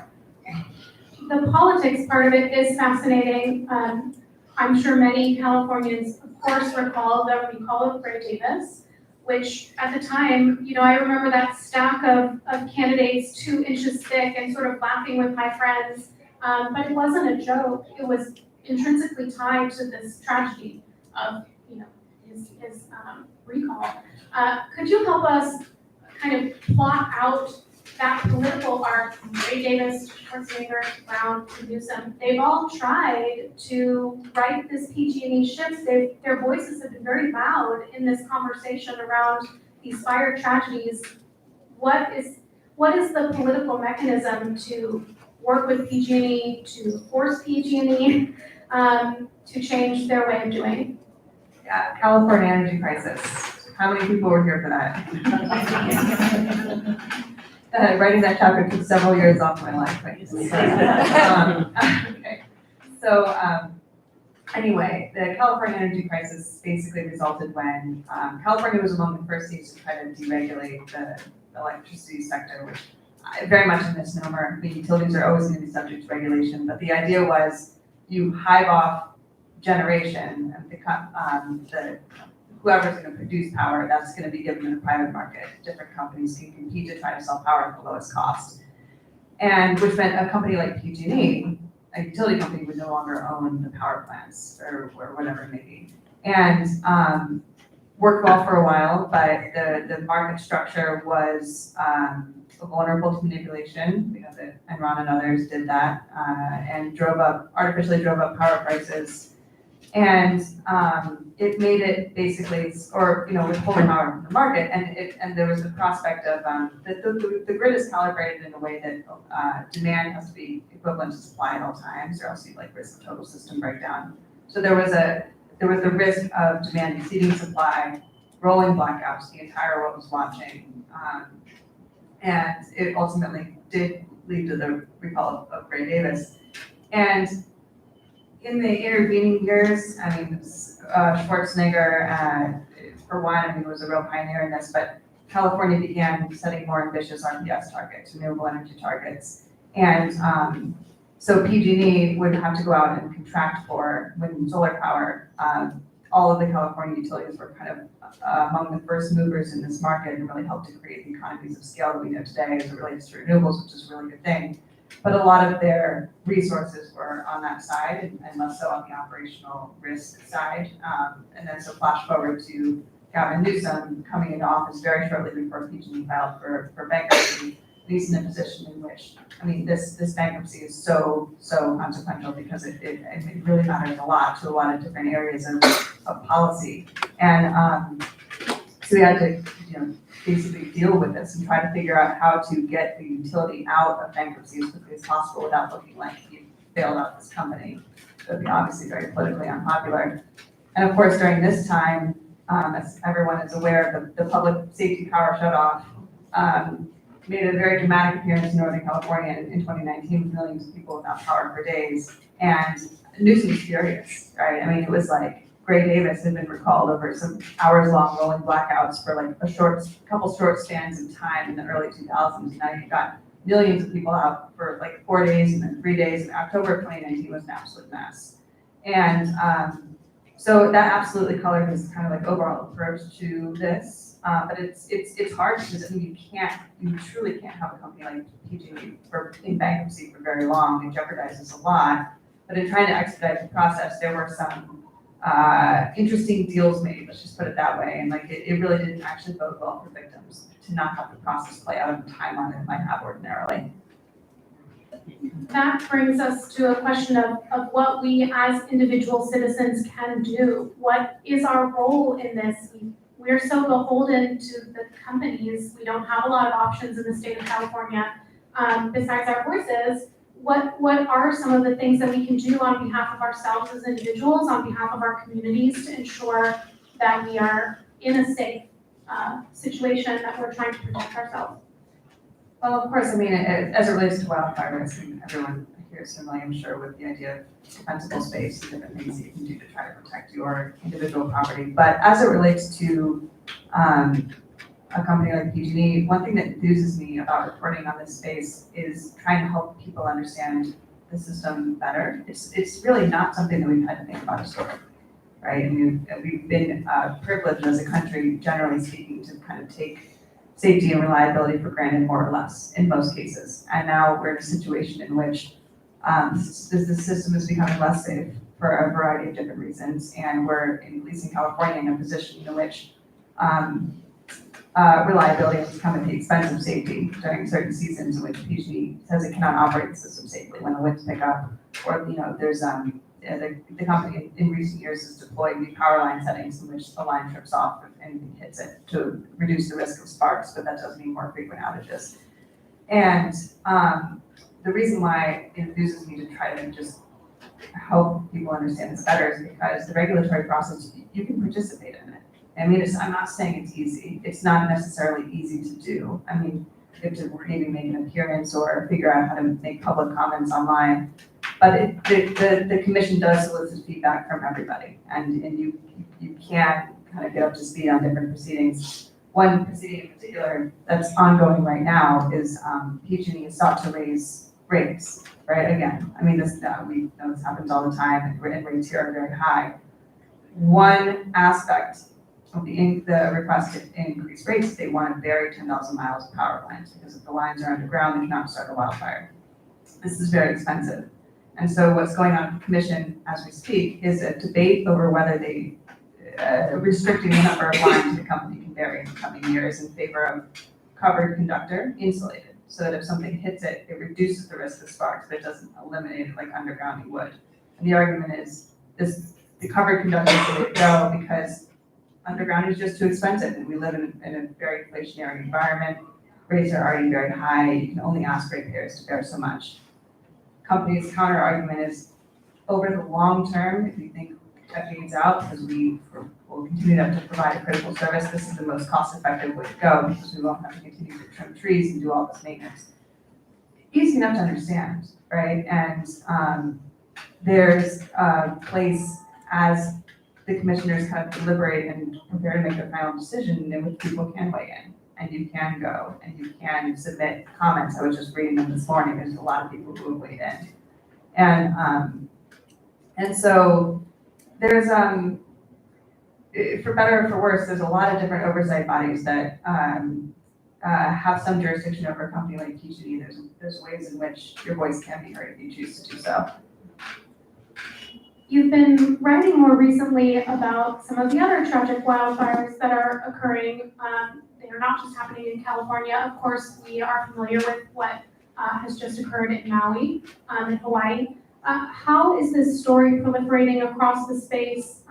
The politics part of it is fascinating. I'm sure many Californians, of course, recall the recall of Greg Davis, which at the time, I remember that stack of candidates 2 inches thick and sort of laughing with my friends. But it wasn't a joke. It was intrinsically tied to this tragedy of, his recall. Could you help us kind of plot out that political arc from Ray Davis, Schwarzenegger, Brown, to Newsom? They've all tried to right this PG&E ship. Their voices have been very loud in this conversation around these fire tragedies. What is the political mechanism to work with PG&E, to force PG&E to change their way of doing? Yeah, California energy crisis. How many people were here for that? Writing that chapter took several years off my life. Okay. So anyway, the California energy crisis basically resulted when California was among the first states to try to deregulate the electricity sector, which very much a misnomer. The utilities are always going to be subject to regulation, but the idea was you hive off generation and the whoever's gonna produce power, that's gonna be given in the private market. Different companies can compete to try to sell power at the lowest cost. And which meant a company like PG&E, a utility company, would no longer own the power plants or whatever it may be. And worked well for a while, but the market structure was vulnerable to manipulation because Enron and others did that and artificially drove up power prices. And it made it basically, withholding power from the market, and there was the prospect of the grid is calibrated in a way that demand has to be equivalent to supply at all times, or else you risk total system breakdown. So there was the risk of demand exceeding supply, rolling blackouts, the entire world was watching, and it ultimately did lead to the recall of Gray Davis. And in the intervening years, I mean, Schwarzenegger, for one, was a real pioneer in this, but California began setting more ambitious RPS targets, renewable energy targets. And so PG&E would have to go out and contract for wind and solar power. All of the California utilities were kind of among the first movers in this market and really helped to create the economies of scale that we know today as it relates to renewables, which is a really good thing. But a lot of their resources were on that side and less so on the operational risk side. And then so flash forward to Gavin Newsom coming into office very shortly before PG&E filed for bankruptcy. He's in a position in which, I mean, this bankruptcy is so consequential because it really matters a lot to a lot of different areas of policy. And so we had to, basically deal with this and try to figure out how to get the utility out of bankruptcy as quickly as possible without looking like you bailed out this company. It would be obviously very politically unpopular. And of course, during this time, as everyone is aware, the public safety power shutoff made a very dramatic appearance in Northern California in 2019 with millions of people without power for days. And Newsom was furious, right? I mean, it was like Gray Davis had been recalled over some hours-long rolling blackouts for a couple short spans of time in the early 2000s. Now you've got millions of people out for 4 days and then 3 days. And October of 2019 was an absolute mess. And so that absolutely colored his kind of overall approach to this. But it's hard because you truly can't have a company like PG&E in bankruptcy for very long. It jeopardizes a lot. But in trying to expedite the process, there were some interesting deals made, let's just put it that way. And it really didn't actually bode well for victims to not have the process play out in the timeline it might have ordinarily. That brings us to a question of what we as individual citizens can do. What is our role in this? We're so beholden to the companies. We don't have a lot of options in the state of California besides our voices. What are some of the things that we can do on behalf of ourselves as individuals, on behalf of our communities, to ensure that we are in a safe situation, that we're trying to protect ourselves? Well, of course, I mean, as it relates to wildfires, everyone here is familiar, I'm sure, with the idea of defensible space and different things that you can do to try to protect your individual property. But as it relates to a company like PG&E, one thing that enthuses me about reporting on this space is trying to help people understand the system better. It's really not something that we've had to think about historically, right? I mean, we've been privileged as a country, generally speaking, to kind of take safety and reliability for granted, more or less, in most cases. And now we're in a situation in which the system is becoming less safe for a variety of different reasons. And we're, at least in California, in a position in which reliability has come at the expense of safety during certain seasons in which PG&E says it cannot operate the system safely when the winds pick up, or there's the company in recent years has deployed new power line settings in which the line trips off if anything hits it to reduce the risk of sparks, but that does mean more frequent outages. And the reason why it enthuses me to try to just help people understand this better is because the regulatory process, you can participate in it. I mean, I'm not saying it's easy. It's not necessarily easy to do. I mean, you have to maybe make an appearance or figure out how to make public comments online. But the commission does solicit feedback from everybody, and you can kind of get up to speed on different proceedings. One proceeding in particular that's ongoing right now is PG&E has sought to raise rates, right? Again, I mean, we know this happens all the time, and rates here are very high. One aspect, the request to increase rates, they want to bury 10,000 miles of power lines, because if the lines are underground, they cannot start a wildfire. This is very expensive. And so what's going on in the commission as we speak is a debate over whether they restricting the number of lines the company can bury in the coming years in favor of covered conductor, insulated, so that if something hits it, it reduces the risk of sparks, but it doesn't eliminate it like undergrounding would. And the argument is the covered conductor is the way to go, because underground is just too expensive, and we live in a very inflationary environment. Rates are already very high. You can only ask ratepayers to bear so much. Companies' counter argument is, over the long term, if you think decades out, because we will continue to provide a critical service, this is the most cost-effective way to go, because we won't have to continue to trim trees and do all this maintenance. Easy enough to understand, right? And there's a place as the commissioners kind of deliberate and prepare to make their final decision in which people can weigh in, and you can go and you can submit comments. I was just reading them this morning. There's a lot of people who have weighed in, and so there's for better or for worse, there's a lot of different oversight bodies that have some jurisdiction over a company like PG&E. There's ways in which your voice can be heard if you choose to do so. You've been writing more recently about some of the other tragic wildfires that are occurring. They are not just happening in California. Of course, we are familiar with what has just occurred in Maui, in Hawaii. How is this story proliferating across the space,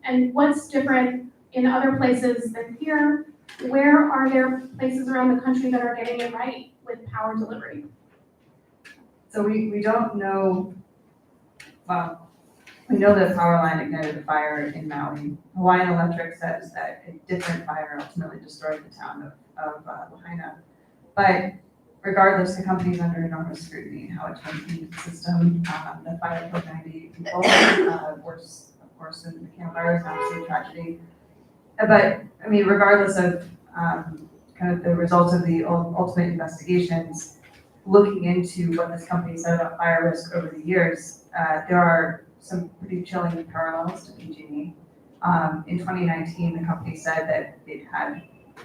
and what's different in other places than here? Where are there places around the country that are getting it right with power delivery? So we don't know, well, we know that power line ignited a fire in Maui. Hawaiian Electric says that a different fire ultimately destroyed the town of Lahaina. But regardless, the company's under enormous scrutiny in how it's maintaining the system. The fire killed 90 people. Worse, of course, in the Camp Fire is obviously a tragedy. But I mean, regardless of kind of the results of the ultimate investigations, looking into what this company said about fire risk over the years, there are some pretty chilling parallels to PG&E. In 2019, the company said that it had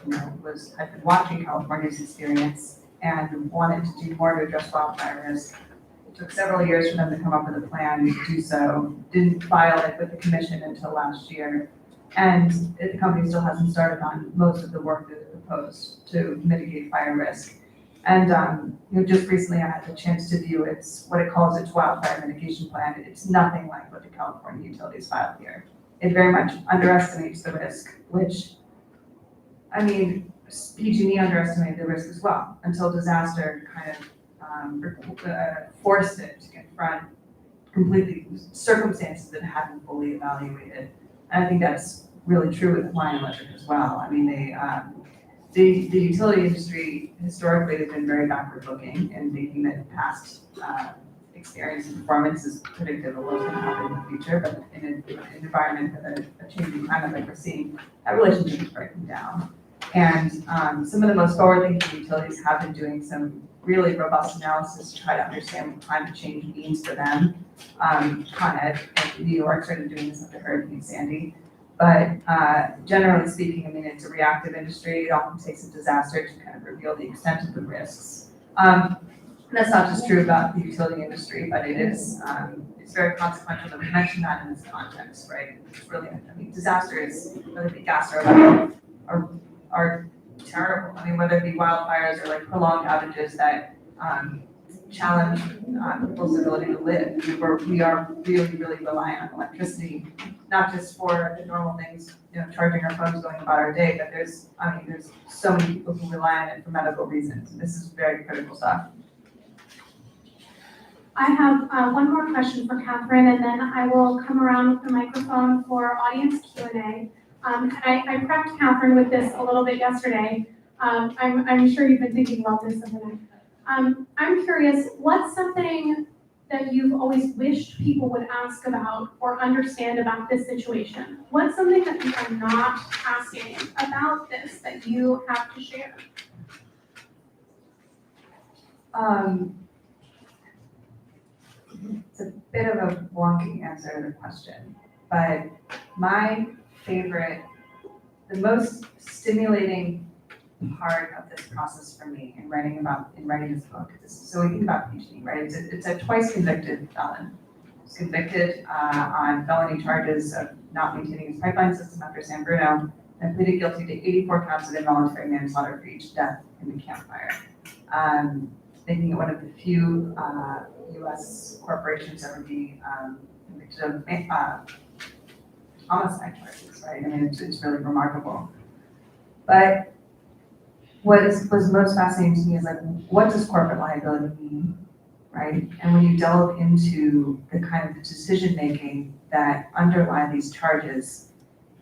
been watching California's experience and wanted to do more to address wildfire risk. It took several years for them to come up with a plan to do so. Didn't file it with the commission until last year, and the company still hasn't started on most of the work that it proposed to mitigate fire risk. And just recently I had the chance to view what it calls its wildfire mitigation plan. It's nothing like what the California utilities filed here. It very much underestimates the risk, which, I mean, PG&E underestimated the risk as well until disaster kind of forced it to confront completely circumstances that it hadn't fully evaluated. And I think that's really true with Hawaiian Electric as well. I mean, the utility industry historically has been very backward looking and thinking that past experience and performance is predictive of what's going to happen in the future, but in an environment with a changing climate like we're seeing, that relationship is breaking down. And some of the most forward-thinking utilities have been doing some really robust analysis to try to understand what climate change means for them. Con Ed in New York started doing this after Hurricane Sandy. But generally speaking, I mean, it's a reactive industry. It often takes a disaster to kind of reveal the extent of the risks. That's not just true about the utility industry, but it is, it's very consequential that we mention that in this context, right? It's really, I mean, disasters, whether it be gas or electric, are terrible. I mean, whether it be wildfires or like prolonged outages that challenge people's ability to live. We are really, really reliant on electricity, not just for the normal things, charging our phones, going about our day, but there's so many people who rely on it for medical reasons. And this is very critical stuff. I have one more question for Katherine, and then I will come around with the microphone for audience Q&A. And I prepped Katherine with this a little bit yesterday. I'm sure you've been thinking about this overnight. I'm curious, what's something that you've always wished people would ask about or understand about this situation? What's something that you are not asking about this that you have to share? It's a bit of a wonky answer to the question, but my favorite the most stimulating part of this process for me in writing this book is, so we think about PG&E, right? It's a twice convicted felon. He's convicted on felony charges of not maintaining his pipeline system after San Bruno, and pleaded guilty to 84 counts of involuntary manslaughter for each death in the campfire, making it one of the few U.S. corporations that would be convicted of homicide charges, right? I mean, it's really remarkable. But what was most fascinating to me is like, what does corporate liability mean, right? And when you delve into the kind of decision-making that underlie these charges,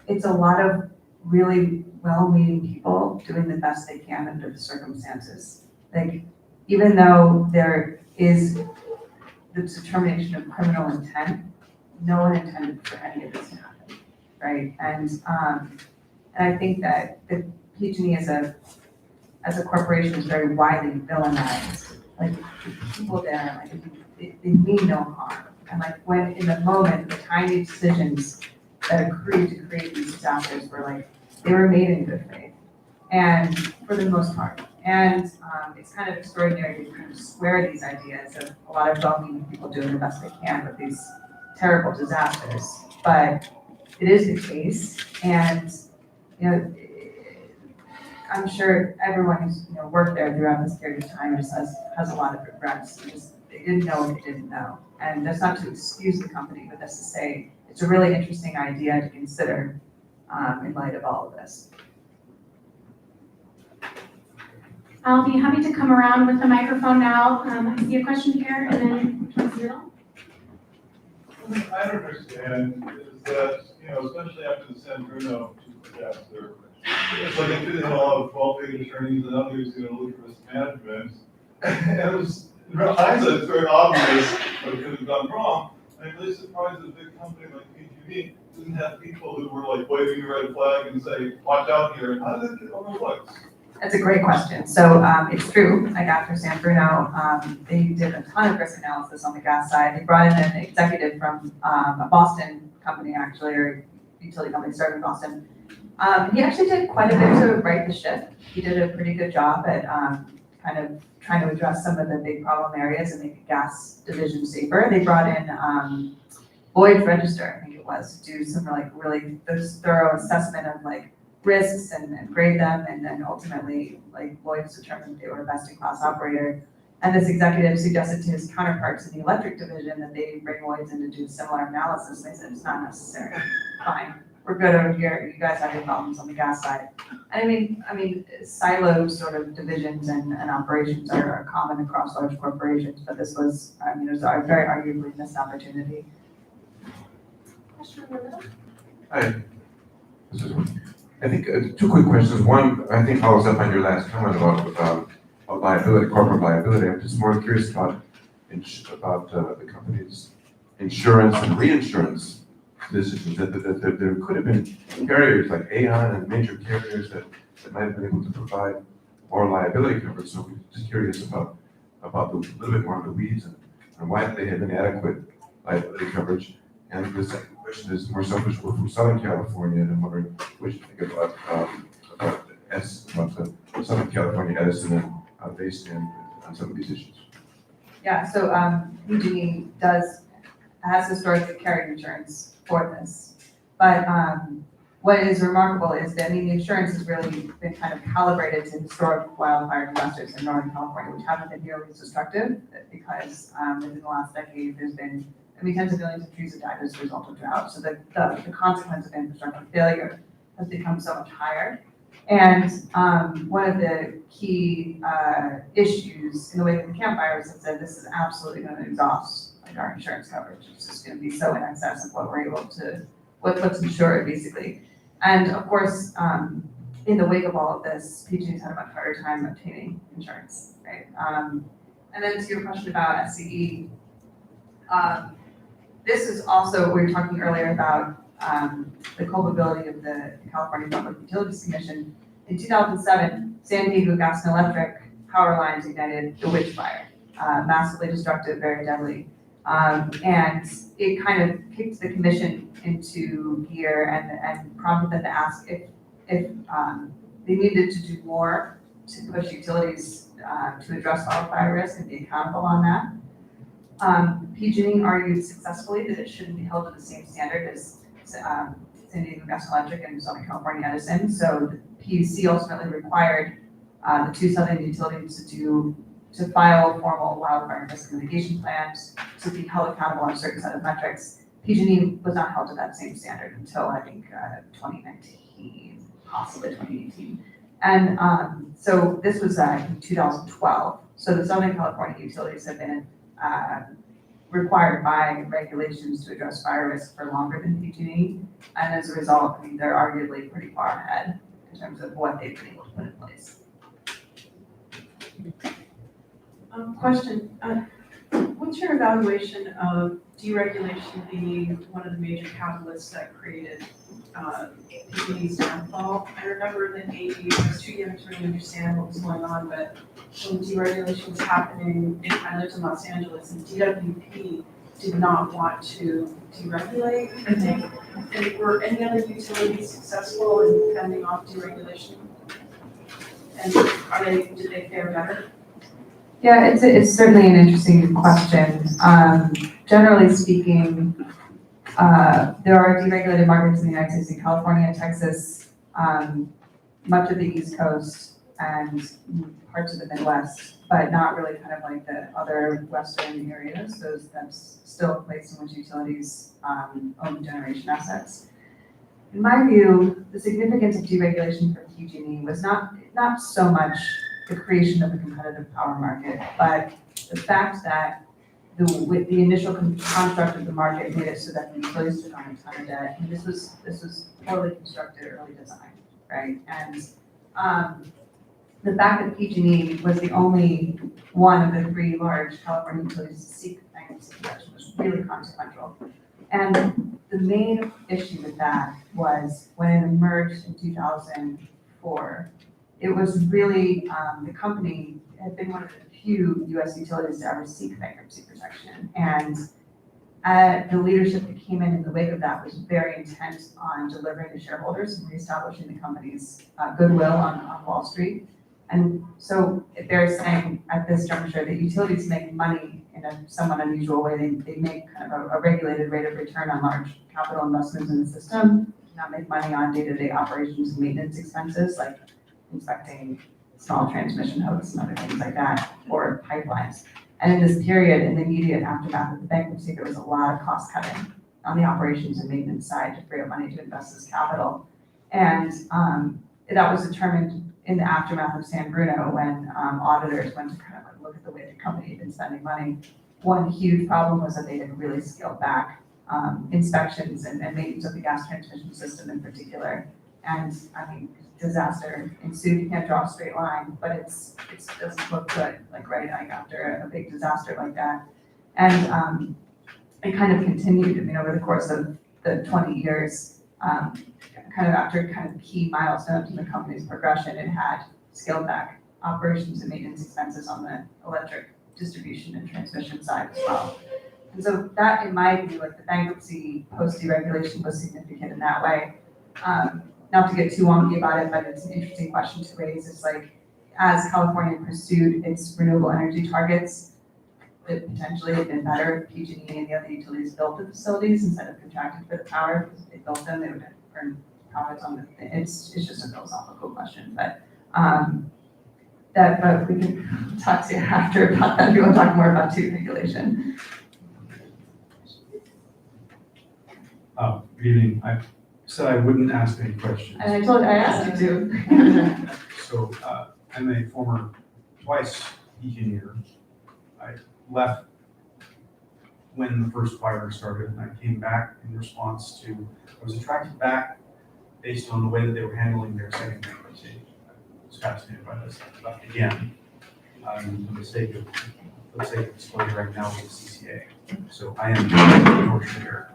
it's a lot of really well-meaning people doing the best they can under the circumstances. Like, even though there is the determination of criminal intent, no one intended for any of this to happen, right? And I think that the PG&E as a corporation is very widely villainized. Like, the people there, like, they mean no harm. And like, when in the moment, the tiny decisions that accrued to create these disasters were like, they were made in good faith, and for the most part. And it's kind of extraordinary to kind of square these ideas of a lot of well-meaning people doing the best they can with these terrible disasters. But it is the case, and you know, I'm sure everyone who's worked there throughout this period of time just has a lot of regrets. They didn't know what they didn't know, and that's not to excuse the company, but that's to say it's a really interesting idea to consider in light of all of this. I'll be happy to come around with the microphone now. I see a question here, and then towards the middle. What I don't understand is that, especially after the San Bruno disaster, it's like they had a lot of well-paid attorneys and others, look at risk management. And it was, in hindsight, it's very obvious what could have gone wrong. I'm really surprised that a big company like PG&E didn't have people who were like waving a red flag and say, watch out here. How did it get overlooked? That's a great question. So it's true, like after San Bruno, they did a ton of risk analysis on the gas side. They brought in an executive from a Boston company, actually, or utility company started in Boston. He actually did quite a bit to right the ship. He did a pretty good job at kind of trying to address some of the big problem areas and make the gas division safer. They brought in Lloyd's Register, I think it was, to do some really thorough assessment of risks and grade them, and then ultimately Lloyd's determined they were a best-in-class operator. And this executive suggested to his counterparts in the electric division that they bring Lloyd's in to do similar analysis. They said it's not necessary. Fine, we're good over here. You guys have your problems on the gas side. And I mean, siloed sort of divisions and operations are common across large corporations, but this was, it was a very arguably missed opportunity. Question in the middle. Hi. I think two quick questions. One, I think follows up on your last comment about liability, corporate liability. I'm just more curious about the company's insurance and reinsurance decisions. That there could have been carriers like Aon and major carriers that might have been able to provide more liability coverage. So we're just curious about a little bit more of the weeds and why they have inadequate liability coverage. And the second question is more selfish. We're from Southern California, and I'm wondering what you think about the Southern California Edison and how they stand on some of these issues. Yeah, so PG&E has historically carried insurance for this, but what is remarkable is that the insurance has really been kind of calibrated to historic wildfire disasters in Northern California, which haven't been nearly as destructive because within the last decade there's been tens of millions of trees have died as a result of drought. So the consequence of infrastructure failure has become so much higher. And one of the key issues in the wake of the campfires is that this is absolutely going to exhaust our insurance coverage. It's just going to be so in excess of what we're able to, what's insured basically. And of course, in the wake of all of this, PG&E's had a much harder time obtaining insurance, right? And then to your question about SCE, this is also, we were talking earlier about the culpability of the California Public Utilities Commission. In 2007, San Diego Gas and Electric power lines ignited the wildfire, massively destructive, very deadly. And it kind of kicked the commission into gear and prompted them to ask if if they needed to do more to push utilities to address wildfire risk and be accountable on that. PG&E argued successfully that it shouldn't be held to the same standard as San Diego Gas and Electric and Southern California Edison. So the PUC ultimately required the two southern utilities to file formal wildfire risk mitigation plans to be held accountable on a certain set of metrics. PG&E was not held to that same standard until I think 2019, possibly 2018. And so this was in 2012. So the Southern California utilities have been required by regulations to address fire risk for longer than PG&E. And as a result, I mean, they're arguably pretty far ahead in terms of what they've been able to put in place. Question, what's your evaluation of deregulation being one of the major catalysts that created PG&E's downfall? I remember in the 80s, I was too young to really understand what was going on, but when deregulation was happening, I lived in Los Angeles, and DWP did not want to deregulate, I think. And were any other utilities successful in fending off deregulation? And did they fare better? Yeah, it's certainly an interesting question. Generally speaking, there are deregulated markets in the United States, in California, Texas, much of the East Coast, and parts of the Midwest, but not really kind of like the other Western areas. That's still a place in which utilities own generation assets. In my view, the significance of deregulation for PG&E was not so much the creation of a competitive power market, but the fact that with the initial construct of the market made it so that the utilities took on a ton of debt. And this was poorly constructed early design, right? And the fact that PG&E was the only one of the three large California utilities to seek bankruptcy protection was really consequential. And the main issue with that was when it emerged in 2004. It was really, the company had been one of the few US utilities to ever seek bankruptcy protection. And the leadership that came in the wake of that was very intent on delivering to shareholders and reestablishing the company's goodwill on Wall Street. And so they're saying at this juncture that utilities make money in a somewhat unusual way. They make kind of a regulated rate of return on large capital investments in the system, not make money on day-to-day operations and maintenance expenses like inspecting small transmission hooks and other things like that, or pipelines. And in this period, in the immediate aftermath of the bankruptcy, there was a lot of cost cutting on the operations and maintenance side to free up money to invest this capital. And that was determined in the aftermath of San Bruno when auditors went to kind of like look at the way the company had been spending money. One huge problem was that they had really scaled back inspections and maintenance of the gas transmission system in particular. And I mean, disaster ensued. You can't draw a straight line, but it doesn't look good, like after a big disaster like that. And it kind of continued. I mean, over the course of the 20 years, kind of after kind of key milestones in the company's progression, it had scaled back operations and maintenance expenses on the electric distribution and transmission side as well. And so that, in my view, like the bankruptcy post-deregulation was significant in that way. Not to get too wonky about it, but it's an interesting question to raise. It's like, as California pursued its renewable energy targets, it potentially had been better if PG&E and the other utilities built the facilities instead of contracted for the power. Because if they built them, they would earn profits on the. It's just a philosophical question, but but we can talk to you after about that. If you want to talk more about deregulation. Good evening. I said I wouldn't ask any questions. And I told you, I asked you to. So I'm a former twice engineer. I left when the first fire started, and I came back in response to, I was attracted back based on the way that they were handling their second bankruptcy. I was fascinated by this stuff again. For the sake of disclosure, I'm now with CCA. So I am unfortunately here.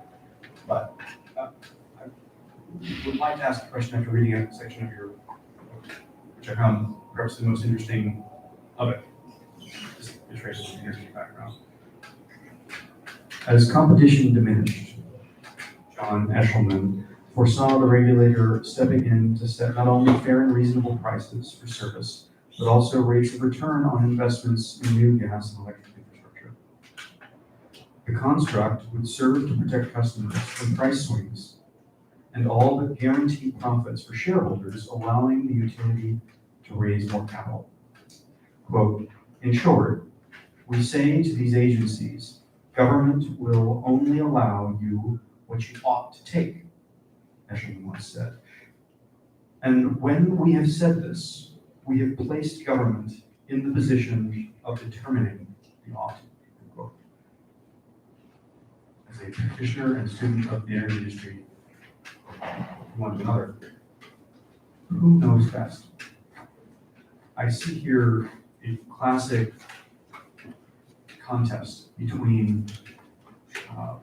But I would like to ask a question after reading a section of your book, which I found perhaps the most interesting of it. Just traces of your background. As competition diminished, John Eshelman, foresaw the regulator stepping in to set not only fair and reasonable prices for service, but also rates of return on investments in new gas and electric infrastructure. The construct would serve to protect customers from price swings and all but guarantee profits for shareholders, allowing the utility to raise more capital. Quote, in short, we say to these agencies, government will only allow you what you ought to take, Eshleman once said. And when we have said this, we have placed government in the position of determining the ought, end quote. As a practitioner and student of the energy industry, one to another, who knows best? I see here a classic contest between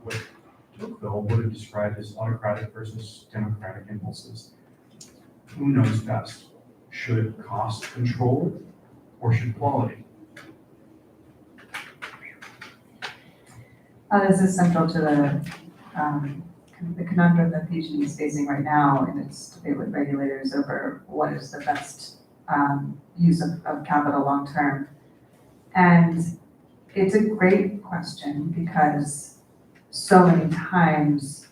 what Tocqueville would have described as autocratic versus democratic impulses. Who knows best? Should cost control or should quality? This is central to the conundrum that PG&E is facing right now in its debate with regulators over what is the best use of capital long term. And it's a great question because so many times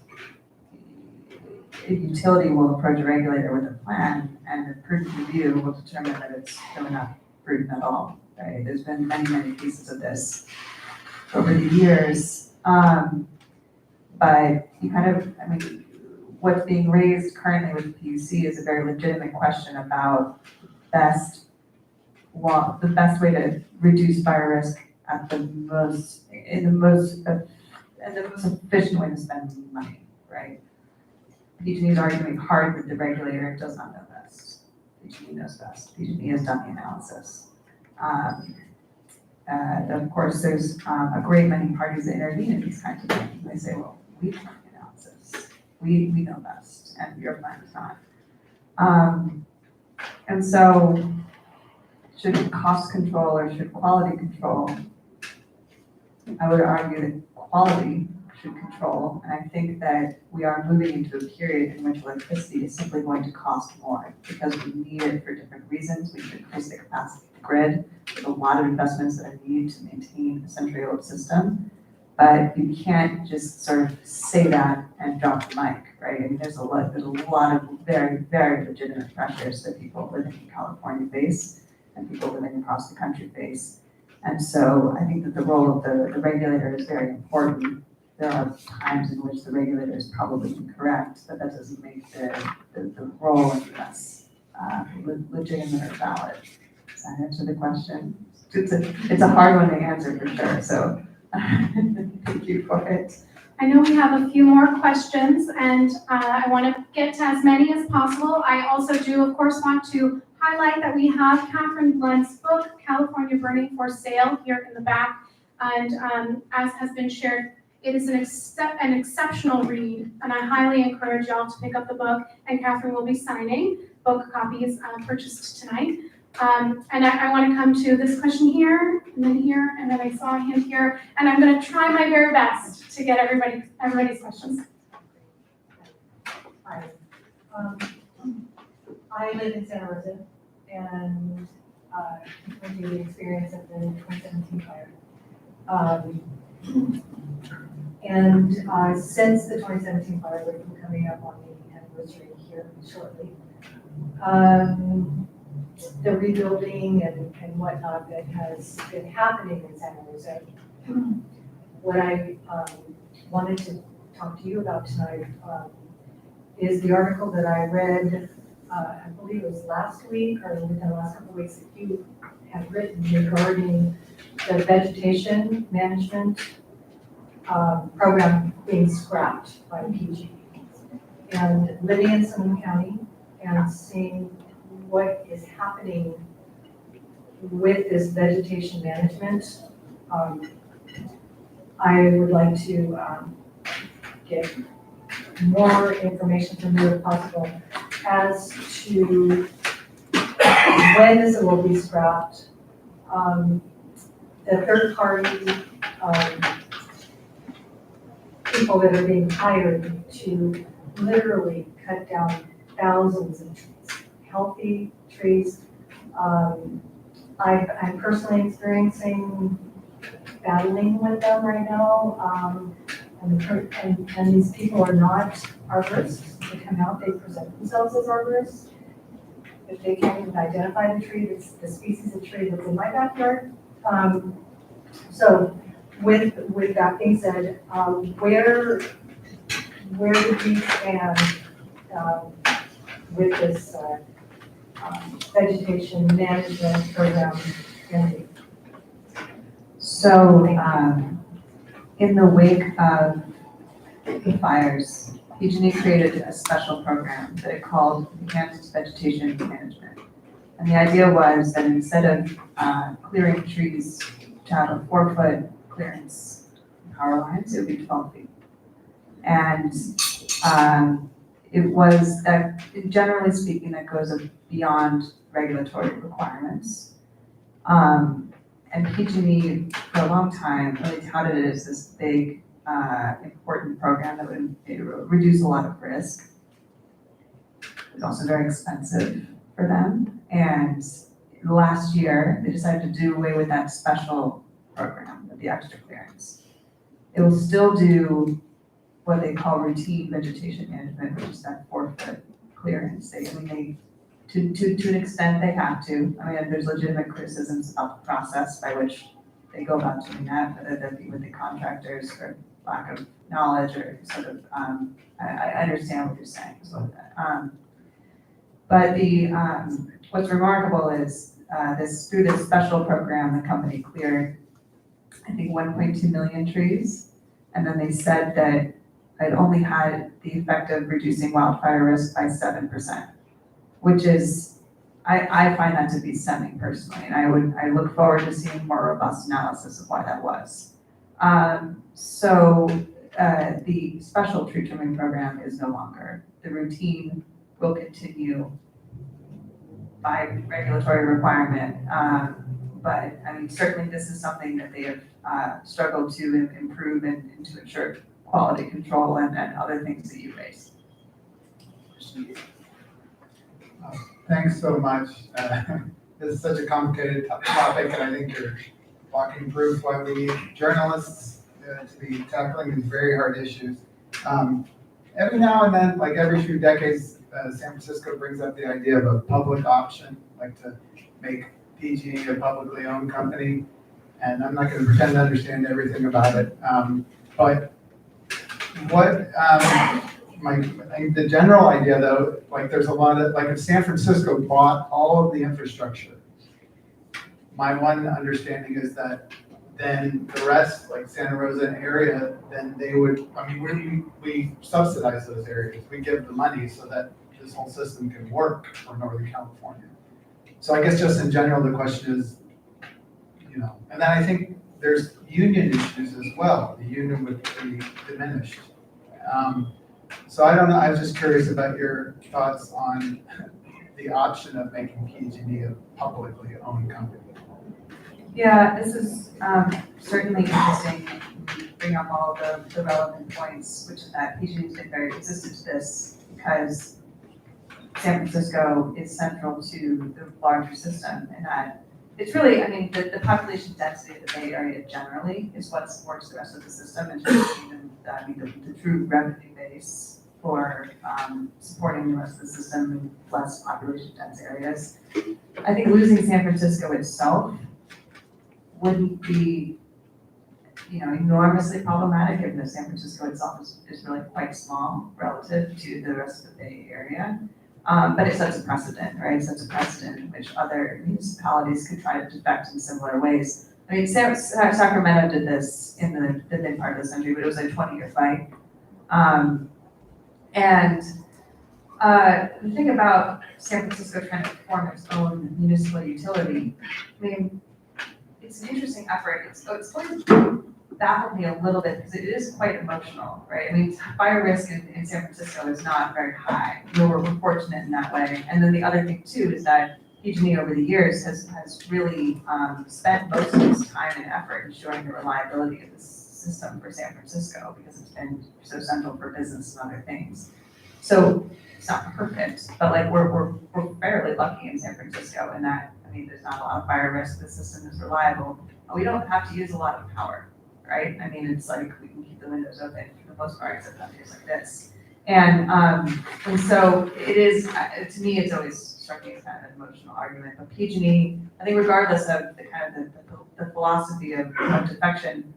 a utility will approach a regulator with a plan and a prudent review will determine that it's really not prudent at all, right? There's been many, many pieces of this over the years. But you kind of, I mean, what's being raised currently with the PUC is a very legitimate question about the best way to reduce fire risk at the most efficient way to spend money, right? PG&E is arguing hard with the regulator, it does not know best. PG&E knows best. PG&E has done the analysis. Of course, there's a great many parties that intervene in these kinds of things. They say, well, we've done the analysis. We know best, and your plan is not. And so, should cost control or should quality control? I would argue that quality should control, and I think that we are moving into a period in which electricity is simply going to cost more because we need it for different reasons. We should increase the capacity of the grid. There's a lot of investments that are needed to maintain a century-old system, but you can't just sort of say that and drop the mic, right? I mean, there's a lot of very, very legitimate pressures that people living in California face and people living across the country face. And so I think that the role of the regulator is very important. There are times in which the regulator is probably incorrect, but that doesn't make the role any less legitimate or valid. Does that answer the question? It's a hard one to answer for sure, so thank you for it. I know we have a few more questions, and I want to get to as many as possible. I also do, of course, want to highlight that we have Katherine Blunt's book, California Burning, for sale here in the back. And as has been shared, it is an exceptional read, and I highly encourage y'all to pick up the book, and Katherine will be signing book copies purchased tonight. And I want to come to this question here, and then I saw him here, and I'm going to try my very best to get everybody's questions. Hi. I live in Santa Rosa, and went through the experience of the 2017 fire. And since the 2017 fire, which will be coming up on the anniversary here shortly, the rebuilding and whatnot that has been happening in Santa Rosa. What I wanted to talk to you about tonight is the article that I read, I believe it was last week or within the last couple of weeks, that you had written regarding the vegetation management program being scrapped by PG. And living in Sonoma County and seeing what is happening with this vegetation management, I would like to get more information from you if possible as to when this will be scrapped. The third party people that are being hired to literally cut down thousands of trees, healthy trees. I'm personally experiencing battling with them right now. And these people are not arborists. They come out, they present themselves as arborists. If they can't even identify the tree, it's the species of tree that's in my backyard. So with that being said, where would we stand with this vegetation management program? Andy? So, in the wake of the fires, PG&E created a special program that it called Enhanced Vegetation Management. And the idea was that instead of clearing trees to have a 4-foot clearance power lines, it would be 12 feet. And it was that, generally speaking, that goes beyond regulatory requirements. And PG&E for a long time really touted it as this big, important program that would reduce a lot of risk. It's also very expensive for them. And last year, they decided to do away with that special program with the extra clearance. It will still do what they call routine vegetation management, which is that 4-foot clearance. To an extent, they have to. I mean, there's legitimate criticisms about the process by which they go about doing that, whether that be with the contractors for lack of knowledge or sort of, I understand what you're saying. So, but what's remarkable is through this special program, the company cleared, I think, 1.2 million trees. And then they said that it only had the effect of reducing wildfire risk by 7%. Which is, I find that to be stunning personally, and I look forward to seeing more robust analysis of why that was. So the special tree trimming program is no longer. The routine will continue by regulatory requirement, but I mean, certainly this is something that they have struggled to improve and to ensure quality control and other things that you raised. Thanks so much. This is such a complicated topic, and I think you're walking proof why we need journalists to be tackling these very hard issues. Every now and then, like every few decades, San Francisco brings up the idea of a public option, like to make PG&E a publicly owned company. And I'm not going to pretend to understand everything about it. But what I think the general idea, though, like there's a lot of, like if San Francisco bought all of the infrastructure, my one understanding is that then the rest, like Santa Rosa area, then they would, I mean, we subsidize those areas. We give the money so that this whole system can work for Northern California. So I guess just in general, the question is, you know, and then I think there's union issues as well. The union would be diminished. So I don't know, I was just curious about your thoughts on the option of making PG&E a publicly owned company. Yeah, this is certainly interesting. You bring up all the relevant points, which is that PG&E has been very resistant to this because San Francisco is central to the larger system, and that it's really, I mean, the population density of the Bay Area generally is what supports the rest of the system and even the true revenue base for supporting the rest of the system in less population dense areas. I think losing San Francisco itself wouldn't be, you know, enormously problematic, given that San Francisco itself is really quite small relative to the rest of the Bay Area. But it sets a precedent, right? It sets a precedent in which other municipalities could try to defect in similar ways. I mean, Sacramento did this in the mid part of the century, but it was a 20-year fight. The thing about San Francisco trying to form its own municipal utility, I mean, it's an interesting effort. It's going to baffle me a little bit because it is quite emotional, right? I mean, fire risk in San Francisco is not very high. We're fortunate in that way. And then the other thing too is that PG&E over the years has really spent most of its time and effort ensuring the reliability of this system for San Francisco because it's been so central for business and other things. So it's not perfect, but like we're fairly lucky in San Francisco in that, I mean, there's not a lot of fire risk, the system is reliable. We don't have to use a lot of power, right? I mean, it's like we can keep the windows open for the most part, except on days like this. And so it is, to me, it's always struck me as kind of an emotional argument, but PG&E, I think regardless of the kind of the philosophy of defection,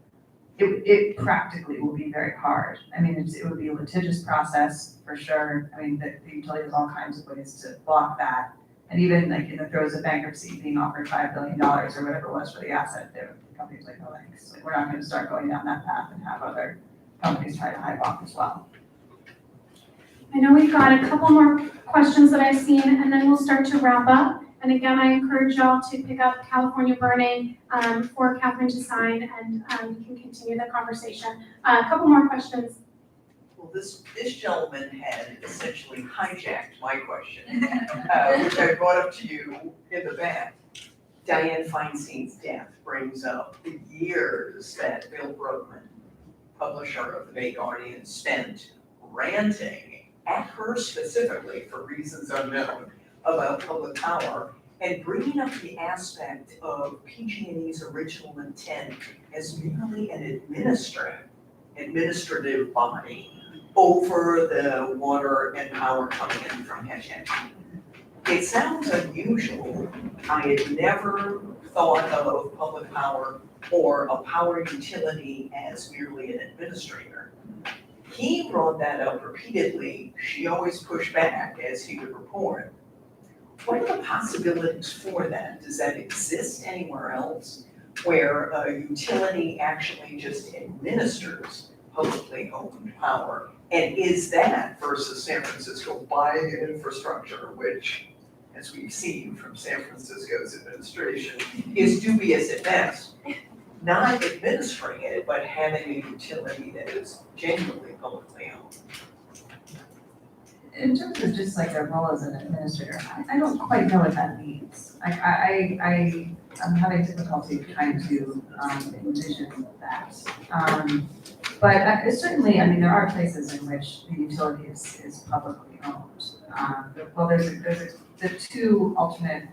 it practically will be very hard. I mean, it would be a litigious process for sure. I mean, the utility has all kinds of ways to block that. And even like in the throes of bankruptcy, being offered $5 billion or whatever it was for the asset, the company's like, no thanks. Like, we're not going to start going down that path and have other companies try to hive off as well. I know we've got a couple more questions that I've seen, and then we'll start to wrap up. And again, I encourage y'all to pick up California Burning for Katherine to sign, and we can continue the conversation. A couple more questions. Well, this gentleman had essentially hijacked my question, which I brought up to you in the back. Dianne Feinstein's death brings up the years that Bill Brookman, publisher of the Bay Guardian, spent ranting at her specifically for reasons unknown about public power and bringing up the aspect of PG&E's original intent as merely an administrative body over the water and power coming in from Heshen. It sounds unusual. I had never thought of public power or a power utility as merely an administrator. He brought that up repeatedly. She always pushed back as he would report. What are the possibilities for that? Does that exist anywhere else where a utility actually just administers publicly owned power? And is that versus San Francisco buying infrastructure, which, as we've seen from San Francisco's administration, is dubious at best, not administering it, but having a utility that is genuinely publicly owned? In terms of just like a role as an administrator, I don't quite know what that means. I'm having difficulty trying to envision that. But certainly, I mean, there are places in which the utility is publicly owned. Well, the two alternate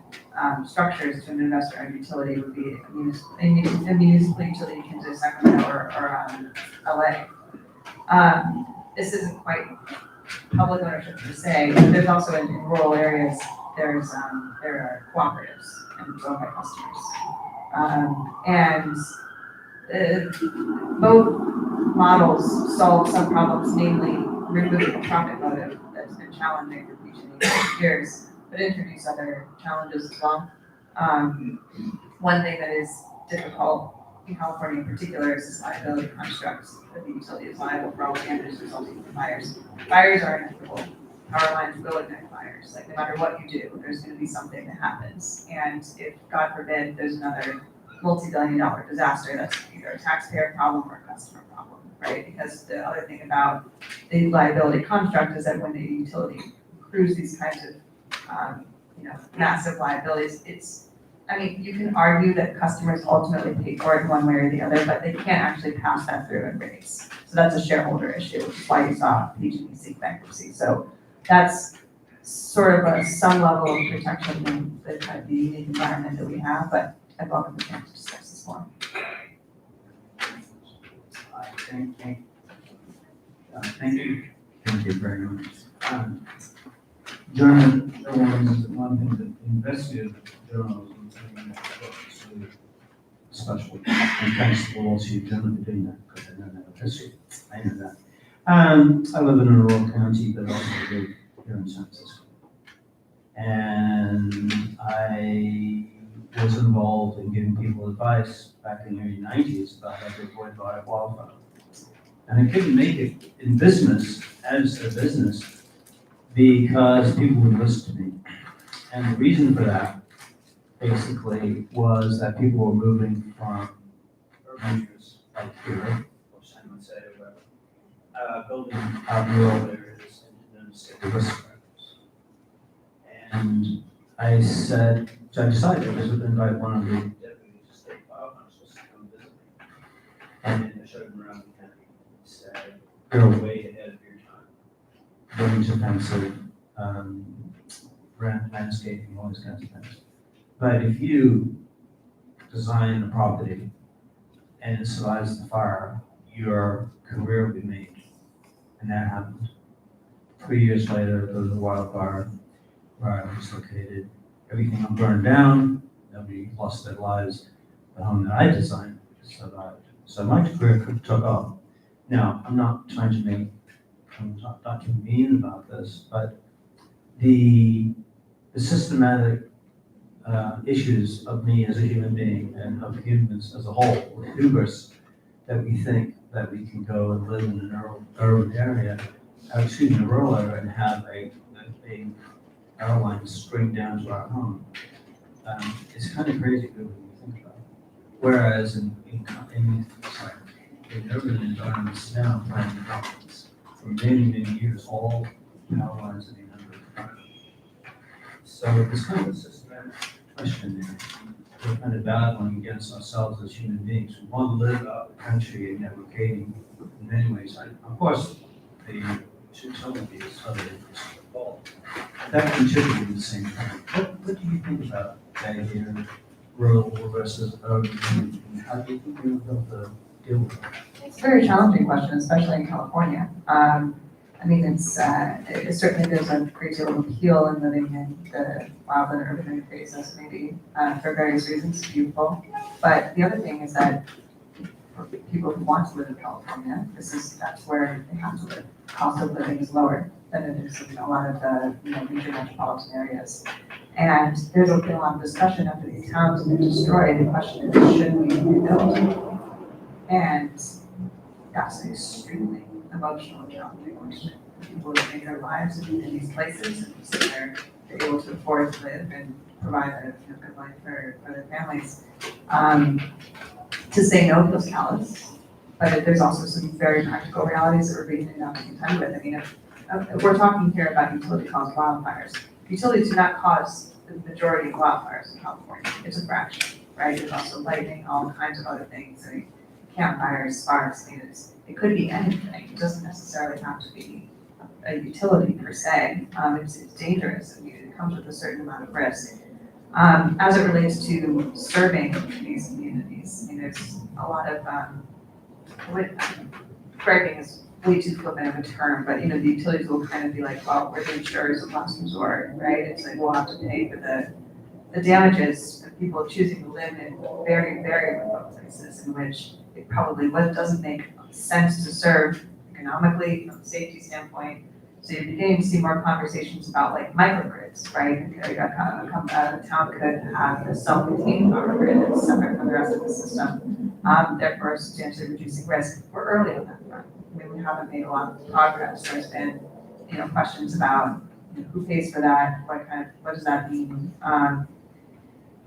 structures to an investor-owned utility would be a municipal utility akin to Sacramento or LA. This isn't quite public ownership per se, but there's also in rural areas, there are cooperatives and owned by customers. Both models solve some problems, namely removing the profit motive that's been challenging for PG&E for years, but introduce other challenges as well. One thing that is difficult in California in particular is this liability construct that the utility is liable for all damages resulting from fires. Fires are inevitable. Power lines will ignite fires. Like, no matter what you do, there's going to be something that happens. And if, God forbid, there's another multi-billion-dollar disaster, that's either a taxpayer problem or a customer problem, right? Because the other thing about the liability construct is that when the utility accrues these kinds of, massive liabilities, I mean, you can argue that customers ultimately pay for it one way or the other, but they can't actually pass that through in rates. So that's a shareholder issue, which is why you saw PG&E seek bankruptcy. So that's sort of some level of protection in the kind of the unique environment that we have, but I'd welcome the chance to discuss this more. Thank you very much. Journalism is one thing that investigative journalism is really special. And thanks for also you gentlemen for doing that, because I know that history. I know that. I live in a rural county, but also live here in San Francisco. And I was involved in giving people advice back in the early 90s about how to avoid wildfire. And I couldn't make it in business, as a business, because people would listen to me. And the reason for that, basically, was that people were moving from urban areas like here, or San Jose, or whatever, building out rural areas and then state risk factors. And I said, so I decided I was going to invite one of the deputies to state firehouses to come visit me. And I showed them around the county and said, you're way ahead of your time. buildings offensive, landscaping, all these kinds of things. But if you design a property and it survives the fire, your career will be made. And that happened. 3 years later, there was a wildfire where I was located. Everything burned down, nobody lost their lives. The home that I designed survived. So my career took off. Now, I'm not trying to make, I'm not too mean about this, but the systematic issues of me as a human being and of humans as a whole, with hubris, that we think that we can go and live in an urban area, a rural area, and have a airline string down to our home. It's kind of crazy when you think about it. Whereas in urban environments now, planning developments, for many, many years, all power lines have been under. So it's kind of a systematic question there. We're kind of battling against ourselves as human beings. We want to live out the country and advocating in many ways. Of course, the utility is other interests involved. That contributed at the same time. What do you think about the idea of rural versus urban? And how do you think you're going to deal with it? It's a very challenging question, especially in California. I mean, it's certainly there's a great deal of appeal in living in the wild and urban interfaces, maybe for various reasons, beautiful. But the other thing is that for people who want to live in California, that's where they have to live. Cost of living is lower than it is in a lot of the major metropolitan areas. And there's been a lot of discussion after these towns have been destroyed. The question is, should we rebuild? And that's an extremely emotional and challenging question. People who make their lives in these places and so they're able to afford to live and provide a good life for their families. To say no feels callous, but there's also some very practical realities that we're being able to contend with. I mean, if we're talking here about utility-caused wildfires, utilities do not cause the majority of wildfires in California. It's a fraction, right? There's also lightning, all kinds of other things. I mean, campfires, sparks, I mean, it could be anything. It doesn't necessarily have to be a utility per se. It's dangerous. I mean, it comes with a certain amount of risk. As it relates to serving these communities, I mean, there's a lot of, fracking is way too flippant of a term, but the utilities will kind of be like, well, we're the insurers of last resort, right? It's like, we'll have to pay for the damages of people choosing to live in very, very remote places in which it probably doesn't make sense to serve economically from a safety standpoint. So you're beginning to see more conversations about like microgrids, right? A town could have a self-contained power grid that's separate from the rest of the system, therefore substantially reducing risk. We're early on that front. I mean, we haven't made a lot of progress. There's been, questions about who pays for that, what does that mean?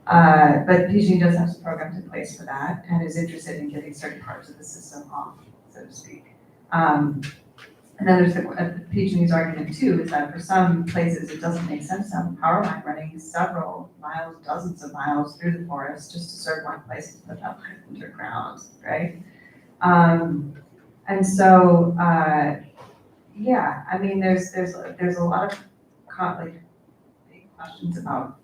But PG&E does have some programs in place for that and is interested in getting certain parts of the system off, so to speak. And then there's the PG&E's argument too, is that for some places it doesn't make sense to have a power line running several miles, dozens of miles through the forest just to serve one place to put that line underground, right? And so, yeah, I mean, there's a lot of questions about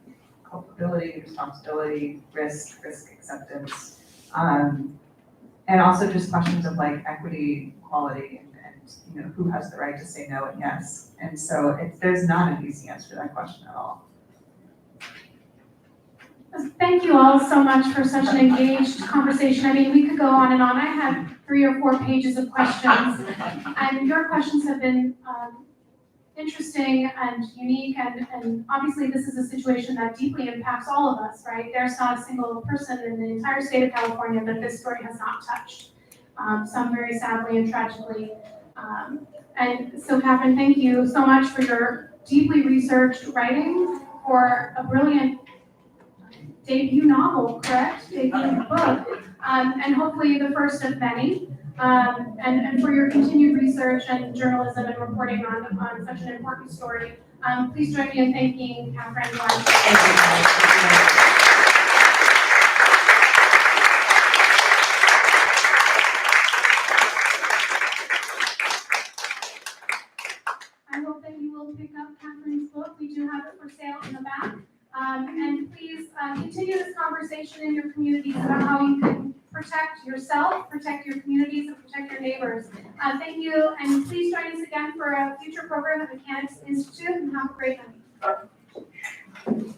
culpability, responsibility, risk acceptance, and also just questions of like equity, equality, and who has the right to say no and yes. And so there's not an easy answer to that question at all. Thank you all so much for such an engaged conversation. I mean, we could go on and on. I had 3 or 4 pages of questions, and your questions have been interesting and unique, and obviously this is a situation that deeply impacts all of us, right? There's not a single person in the entire state of California that this story has not touched, some very sadly and tragically. And so, Katherine, thank you so much for your deeply researched writing, for a brilliant debut novel, correct? Debut book, and hopefully the first of many. And for your continued research and journalism and reporting on such an important story. Please join me in thanking Katherine Blunt. I will And please continue this conversation in your communities about how you can protect yourself, protect your communities, and protect your neighbors. Thank you, and please join us again for a future program at Mechanics Institute, and have a great night.